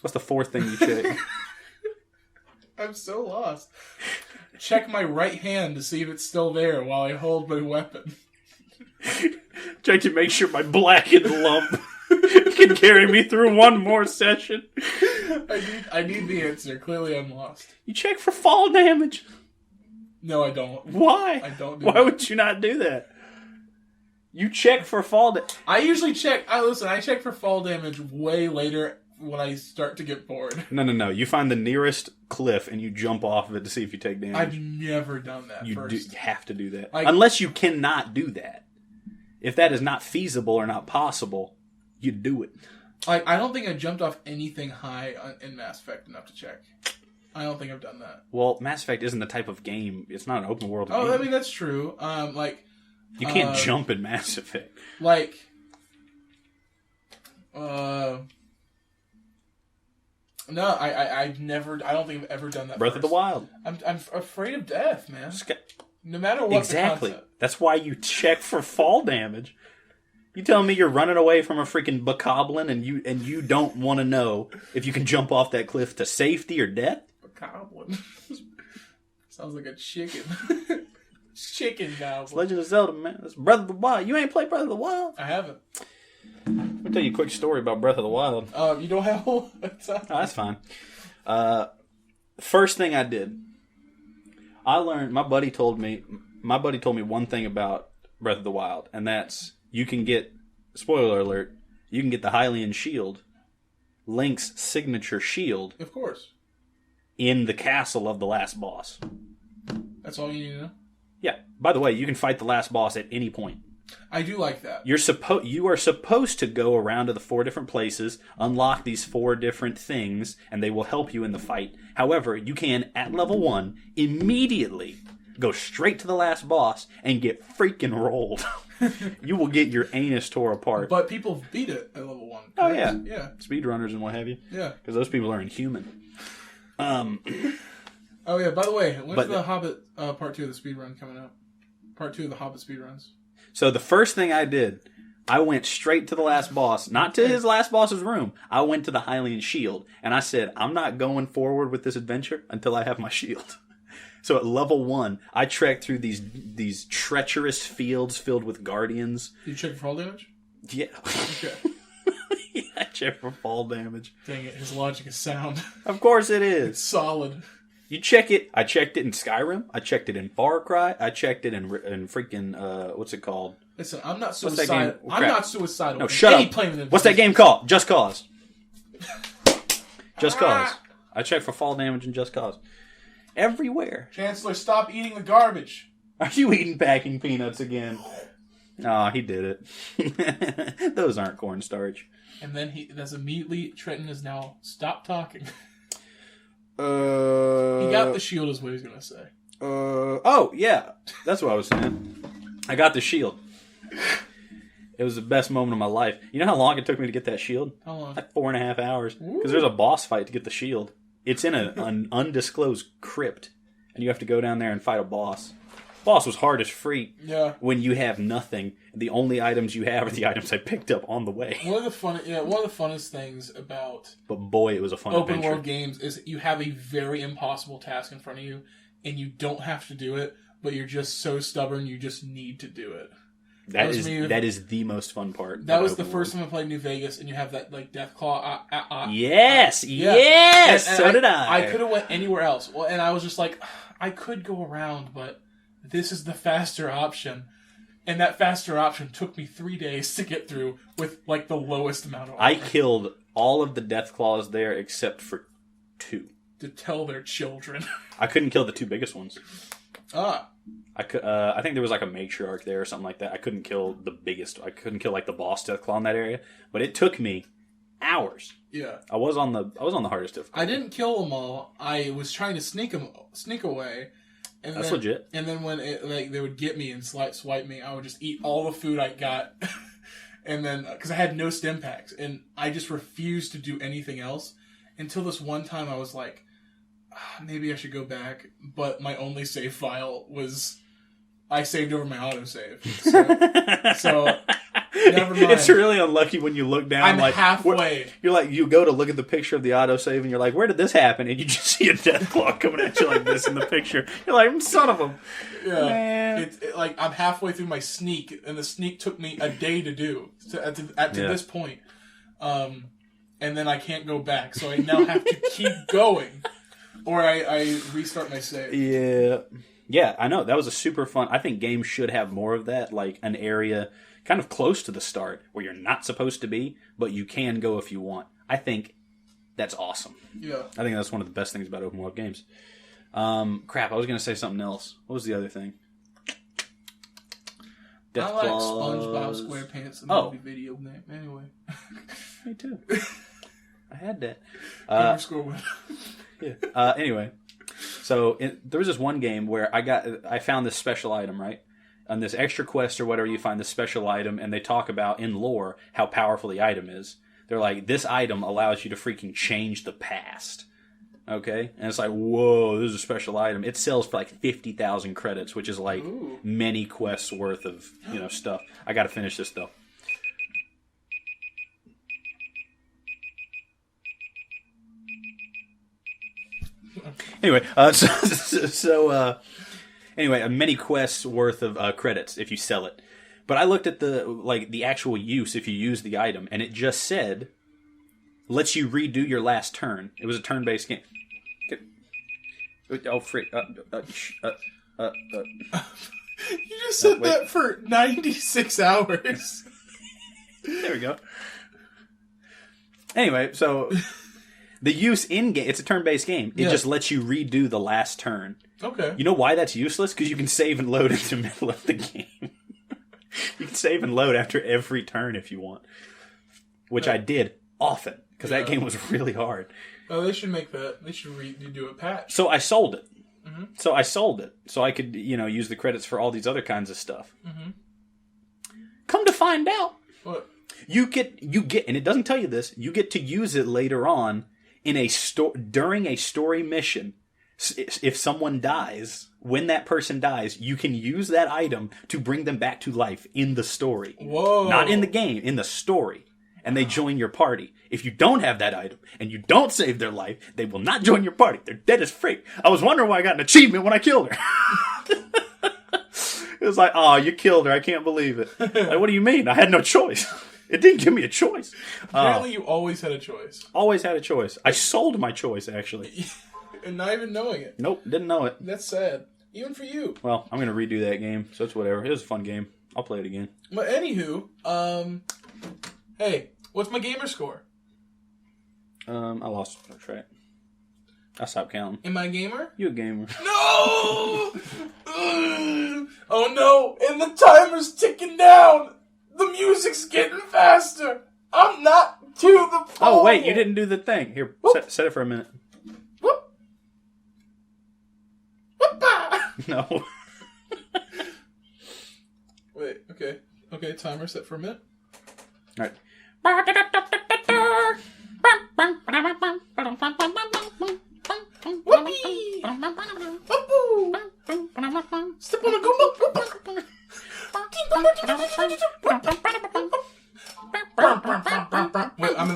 [SPEAKER 2] What's the fourth thing you check?
[SPEAKER 1] I'm so lost. Check my right hand to see if it's still there while I hold my weapon.
[SPEAKER 2] Check to make sure my blackened lump can carry me through one more session.
[SPEAKER 1] I need the answer. Clearly I'm lost.
[SPEAKER 2] You check for fall damage.
[SPEAKER 1] No, I don't.
[SPEAKER 2] Why?
[SPEAKER 1] I don't do
[SPEAKER 2] Why
[SPEAKER 1] that.
[SPEAKER 2] would you not do that? You check for fall damage.
[SPEAKER 1] I usually check... I check for fall damage way later when I start to get bored.
[SPEAKER 2] No. You find the nearest cliff and you jump off of it to see if you take damage.
[SPEAKER 1] I've never done that
[SPEAKER 2] You
[SPEAKER 1] first.
[SPEAKER 2] have to do that.
[SPEAKER 1] Like,
[SPEAKER 2] unless you cannot do that. If that is not feasible or not possible, you do it.
[SPEAKER 1] I don't think I jumped off anything high in Mass Effect enough to check. I don't think I've done that.
[SPEAKER 2] Well, Mass Effect isn't the type of game. It's not an open world game.
[SPEAKER 1] Oh, I mean, that's true.
[SPEAKER 2] You can't jump in Mass Effect.
[SPEAKER 1] No, I've never. I don't think I've ever done that.
[SPEAKER 2] Breath of the Wild.
[SPEAKER 1] I'm afraid of death, man. No matter what.
[SPEAKER 2] Exactly. That's why you check for fall damage. You telling me you're running away from a freaking bokoblin and you don't want to know if you can jump off that cliff to safety or death?
[SPEAKER 1] Bokoblin. Sounds like a chicken. Chicken goblin.
[SPEAKER 2] It's Legend of Zelda, man. It's Breath of the Wild. You ain't played Breath of the Wild?
[SPEAKER 1] I haven't.
[SPEAKER 2] Let me tell you a quick story about Breath of the Wild.
[SPEAKER 1] You don't have one?
[SPEAKER 2] Oh, that's fine. First thing I did, I learned. My buddy told me one thing about Breath of the Wild, and that's you can get. Spoiler alert: you can get the Hylian shield, Link's signature shield,
[SPEAKER 1] Of course.
[SPEAKER 2] in the castle of the last boss.
[SPEAKER 1] That's all you need to know.
[SPEAKER 2] Yeah. By the way, you can fight the last boss at any point.
[SPEAKER 1] I do like that.
[SPEAKER 2] You are supposed to go around to the 4 different places, unlock these 4 different things, and they will help you in the fight. However, you can, at level 1, immediately go straight to the last boss and get freaking rolled. You will get your anus tore apart.
[SPEAKER 1] But people beat it at level 1.
[SPEAKER 2] Oh, yeah.
[SPEAKER 1] Yeah.
[SPEAKER 2] Speedrunners and what have you.
[SPEAKER 1] Yeah.
[SPEAKER 2] Because those people are inhuman.
[SPEAKER 1] Oh, yeah. By the way, when's the Hobbit part 2 of the speedrun coming up? Part 2 of the Hobbit speedruns.
[SPEAKER 2] So the first thing I did, I went straight to the last boss. Not to his last boss's room. I went to the Hylian shield. And I said, I'm not going forward with this adventure until I have my shield. So at level 1, I trekked through these treacherous fields filled with guardians.
[SPEAKER 1] Did you check for fall damage?
[SPEAKER 2] Yeah.
[SPEAKER 1] Okay.
[SPEAKER 2] Yeah, I checked for fall damage.
[SPEAKER 1] Dang it, his logic is sound.
[SPEAKER 2] Of course it
[SPEAKER 1] It's
[SPEAKER 2] is.
[SPEAKER 1] solid.
[SPEAKER 2] You check it. I checked it in Skyrim. I checked it in Far Cry. I checked it in freaking, what's it called?
[SPEAKER 1] Listen, I'm not
[SPEAKER 2] What's that
[SPEAKER 1] suicidal.
[SPEAKER 2] game?
[SPEAKER 1] I'm
[SPEAKER 2] Crap.
[SPEAKER 1] not suicidal.
[SPEAKER 2] No,
[SPEAKER 1] in
[SPEAKER 2] shut
[SPEAKER 1] any
[SPEAKER 2] up.
[SPEAKER 1] plane of
[SPEAKER 2] What's that game called? Just Cause. Just Cause.
[SPEAKER 1] Ah.
[SPEAKER 2] I checked for fall damage in Just Cause. Everywhere.
[SPEAKER 1] Chancellor, stop eating the garbage.
[SPEAKER 2] Are you eating packing peanuts again? Oh, he did it. Those aren't cornstarch.
[SPEAKER 1] And then that's immediately Trenton is now stop talking. He
[SPEAKER 2] He
[SPEAKER 1] got the shield is what he's gonna say.
[SPEAKER 2] Oh, yeah. That's what I was saying. I got the shield. It was the best moment of my life. You know how long it took me to get that shield?
[SPEAKER 1] How long?
[SPEAKER 2] Like 4.5 hours.
[SPEAKER 1] Ooh.
[SPEAKER 2] Because there's a boss fight to get the shield. It's in an undisclosed crypt. And you have to go down there and fight a boss. Boss was hard as freak.
[SPEAKER 1] Yeah.
[SPEAKER 2] When you have nothing. The only items you have are the items I picked up on the way.
[SPEAKER 1] One of the funnest things about
[SPEAKER 2] But boy, it was a fun
[SPEAKER 1] open
[SPEAKER 2] adventure.
[SPEAKER 1] world games is you have a very impossible task in front of you, and you don't have to do it, but you're just so stubborn you just need to do it.
[SPEAKER 2] That is the most fun part.
[SPEAKER 1] That was the first time I played New Vegas, and you have that like Deathclaw.
[SPEAKER 2] Yes,
[SPEAKER 1] yeah.
[SPEAKER 2] yes.
[SPEAKER 1] And
[SPEAKER 2] So did I.
[SPEAKER 1] I could have went anywhere else. Well, and I was just like, I could go around, but this is the faster option. And that faster option took me 3 days to get through with like the lowest amount of
[SPEAKER 2] I
[SPEAKER 1] armor.
[SPEAKER 2] killed all of the Deathclaws there except for 2.
[SPEAKER 1] To tell their children.
[SPEAKER 2] I couldn't kill the 2 biggest ones.
[SPEAKER 1] Ah.
[SPEAKER 2] I think there was like a matriarch there or something like that. I couldn't kill the biggest. I couldn't kill like the boss Deathclaw in that area. But it took me hours.
[SPEAKER 1] Yeah.
[SPEAKER 2] I was on the hardest difficulty.
[SPEAKER 1] I didn't kill them all. I was trying to sneak away, And
[SPEAKER 2] That's
[SPEAKER 1] then,
[SPEAKER 2] legit.
[SPEAKER 1] And then when they would get me and swipe me, I would just eat all the food I got. And then, because I had no stim packs, and I just refused to do anything else until this one time I was like, maybe I should go back. But my only save file was, I saved over my autosave. So never mind.
[SPEAKER 2] It's really unlucky when you look down.
[SPEAKER 1] I'm
[SPEAKER 2] like
[SPEAKER 1] halfway.
[SPEAKER 2] You're like, you go to look at the picture of the autosave, and you're like, where did this happen? And you just see a death clock coming at you like this in the picture. You're like, son of a...
[SPEAKER 1] Yeah.
[SPEAKER 2] Man.
[SPEAKER 1] Like, I'm halfway through my sneak, and the sneak took me a day to do to this point. And then I can't go back, so I now have to keep going, or I restart my save.
[SPEAKER 2] Yeah. Yeah, I know. That was a super fun... I think games should have more of that, like an area kind of close to the start where you're not supposed to be, but you can go if you want. I think that's awesome.
[SPEAKER 1] Yeah.
[SPEAKER 2] I think that's one of the best things about open world games. Crap, I was going to say something else. What was the other thing?
[SPEAKER 1] I like SpongeBob SquarePants and movie video game. Anyway.
[SPEAKER 2] Me too. I had that.
[SPEAKER 1] Underscore win.
[SPEAKER 2] Yeah. Anyway, so there was this one game where I found this special item, right? On this extra quest or whatever, you find this special item, and they talk about in lore how powerful the item is. They're like, this item allows you to freaking change the past. Okay? And it's like, whoa, this is a special item. It sells for like 50,000 credits, which is like many quests worth of, stuff. I gotta finish this though. Anyway, anyway, many quests worth of credits if you sell it. But I looked at the actual use if you use the item, and it just said, lets you redo your last turn. It was a turn-based game. Oh, frick.
[SPEAKER 1] You just said that for 96 hours.
[SPEAKER 2] There we go. Anyway, so the use in-game, it's a turn-based game. It just lets you redo the last turn.
[SPEAKER 1] Okay.
[SPEAKER 2] You know why that's useless? Because you can save and load in the middle of the game. You can save and load after every turn if you want. Which I did often, because that game was really hard.
[SPEAKER 1] Oh, they should make that. They should redo a patch.
[SPEAKER 2] So I sold it.
[SPEAKER 1] Mm-hmm.
[SPEAKER 2] So I sold it. So I could, use the credits for all these other kinds of stuff.
[SPEAKER 1] Mm-hmm.
[SPEAKER 2] Come to find out.
[SPEAKER 1] What?
[SPEAKER 2] You get, and it doesn't tell you this, you get to use it later on in during a story mission. If someone dies, when that person dies, you can use that item to bring them back to life in the story.
[SPEAKER 1] Whoa.
[SPEAKER 2] Not in the game, in the story. And they join your party. If you don't have that item, and you don't save their life, they will not join your party. They're dead as freak. I was wondering why I got an achievement when I killed her. It was like, oh, you killed her. I can't believe it. Like, what do you mean? I had no choice. It didn't give me a choice.
[SPEAKER 1] Apparently you always had a choice.
[SPEAKER 2] Always had a choice. I sold my choice, actually.
[SPEAKER 1] And not even knowing it.
[SPEAKER 2] Nope, didn't know it.
[SPEAKER 1] That's sad. Even for you.
[SPEAKER 2] Well, I'm going to redo that game, so it's whatever. It was a fun game. I'll play it again.
[SPEAKER 1] But anywho, hey, what's my gamer score?
[SPEAKER 2] I lost track. I stopped counting.
[SPEAKER 1] Am I a gamer?
[SPEAKER 2] You a gamer.
[SPEAKER 1] No! Oh no! And the timer's ticking down! The music's getting faster! I'm not to the pole!
[SPEAKER 2] Oh, wait, you didn't do the thing. Here, set it for a minute.
[SPEAKER 1] Whoop! Whoop-ah!
[SPEAKER 2] No.
[SPEAKER 1] Wait, okay. Okay, timer set for a minute.
[SPEAKER 2] Alright.
[SPEAKER 1] Whoopee! Whoopoo! Step on a Goomba! Wait, I'm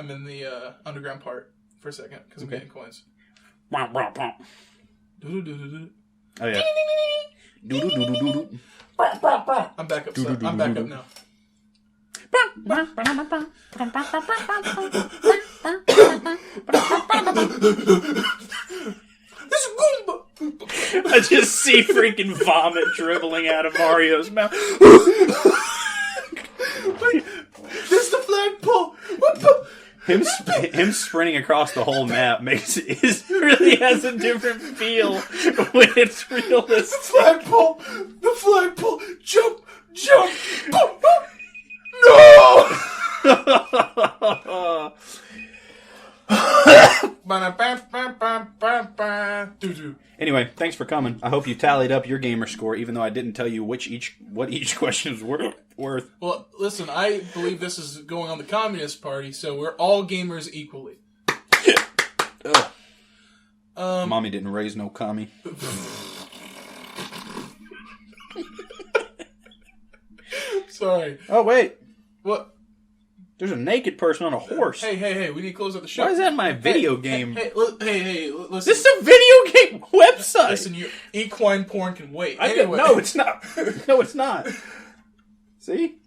[SPEAKER 1] in the underground part for a second because I'm getting coins.
[SPEAKER 2] Oh, yeah.
[SPEAKER 1] I'm back up. I'm back up now. This is Goomba.
[SPEAKER 2] I just see freaking vomit dribbling out of Mario's mouth.
[SPEAKER 1] This is the flagpole.
[SPEAKER 2] Him sprinting across the whole map really has a different feel when it's realistic.
[SPEAKER 1] The flagpole, jump, boom, boom. No!
[SPEAKER 2] Anyway, thanks for coming. I hope you tallied up your gamer score, even though I didn't tell you what each question is worth.
[SPEAKER 1] Well, listen, I believe this is going on the Communist Party, so we're all gamers equally.
[SPEAKER 2] Mommy didn't raise no commie.
[SPEAKER 1] Sorry.
[SPEAKER 2] Oh, wait.
[SPEAKER 1] What?
[SPEAKER 2] There's a naked person on a horse.
[SPEAKER 1] Hey, we need to close out the show.
[SPEAKER 2] Why is that my video game?
[SPEAKER 1] Hey, listen.
[SPEAKER 2] This is a video game website.
[SPEAKER 1] Listen, your equine porn can wait.
[SPEAKER 2] No, it's not. No, it's not. See?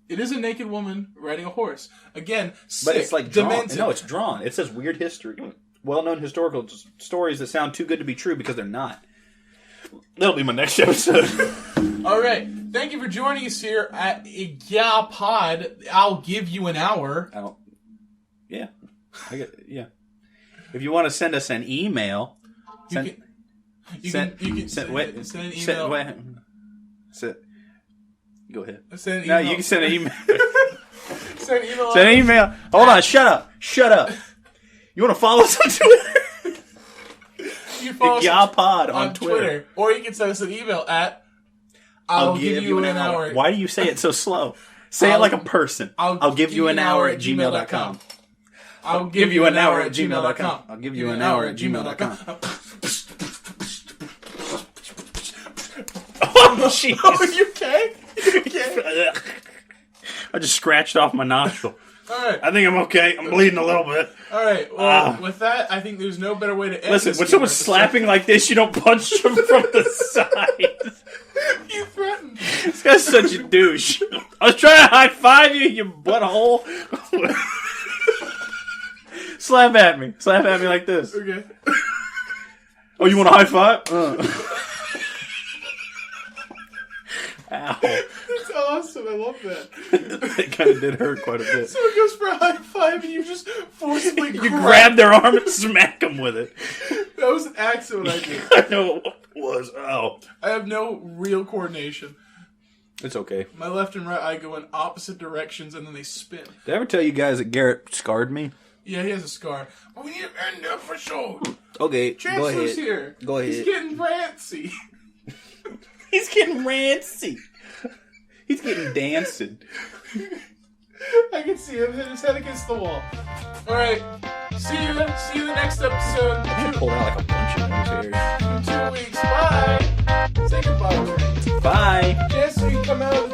[SPEAKER 1] It is a naked woman riding a horse. Again, sick,
[SPEAKER 2] But it's like drawn.
[SPEAKER 1] demented.
[SPEAKER 2] No, it's drawn. It says weird history. Well-known historical stories that sound too good to be true because they're not. That'll be my next episode.
[SPEAKER 1] All right. Thank you for joining us here at Yeah Pod. I'll give you an hour.
[SPEAKER 2] Yeah. Yeah. If you want to send us an email,
[SPEAKER 1] You can send an email.
[SPEAKER 2] Go ahead.
[SPEAKER 1] Send an
[SPEAKER 2] No,
[SPEAKER 1] email.
[SPEAKER 2] you can send an email.
[SPEAKER 1] Send an email.
[SPEAKER 2] Send an email. Hold on. Shut up. You want to follow us on Twitter?
[SPEAKER 1] You can follow us
[SPEAKER 2] YaPod on Twitter.
[SPEAKER 1] Or you can send us an email at I'll give you an hour.
[SPEAKER 2] Why do you say it so slow? Say it like a person. I'll give you an hour at gmail.com.
[SPEAKER 1] I'll give you an hour at gmail.com.
[SPEAKER 2] I'll give you an hour at gmail.com. Oh, jeez.
[SPEAKER 1] Oh, you okay? You okay?
[SPEAKER 2] I just scratched off my nostril.
[SPEAKER 1] All right.
[SPEAKER 2] I think I'm okay. I'm bleeding a little bit.
[SPEAKER 1] All right. Well, with that, I think there's no better way to end
[SPEAKER 2] Listen,
[SPEAKER 1] this
[SPEAKER 2] when someone's slapping like this, you don't punch them from the side.
[SPEAKER 1] You threatened.
[SPEAKER 2] This guy's such a douche. I was trying to high five you, you butthole. Slap at me. Slap at me like this.
[SPEAKER 1] Okay.
[SPEAKER 2] Oh, you want a high five? Ow.
[SPEAKER 1] That's awesome. I love that.
[SPEAKER 2] It kind of did hurt quite a bit.
[SPEAKER 1] Someone goes for a high five and you just forcibly
[SPEAKER 2] You grab their arm and smack them with it.
[SPEAKER 1] That was an accident I did.
[SPEAKER 2] I know it was. Oh.
[SPEAKER 1] I have no real coordination.
[SPEAKER 2] It's okay.
[SPEAKER 1] My left and right eye go in opposite directions and then they spin.
[SPEAKER 2] Did I ever tell you guys that Garrett scarred me?
[SPEAKER 1] Yeah, he has a scar. But we need to end up for sure.
[SPEAKER 2] Okay, go
[SPEAKER 1] Chancellor's
[SPEAKER 2] ahead.
[SPEAKER 1] here.
[SPEAKER 2] Go ahead.
[SPEAKER 1] He's getting rancy.
[SPEAKER 2] He's getting rancy. He's getting dancing.
[SPEAKER 1] I can see him hit his head against the wall. Alright. See you the next episode.
[SPEAKER 2] I pulled out like a bunch of those hairs.
[SPEAKER 1] In 2 weeks. Bye. Say goodbye.
[SPEAKER 2] Bye.
[SPEAKER 1] Jess, you can come out of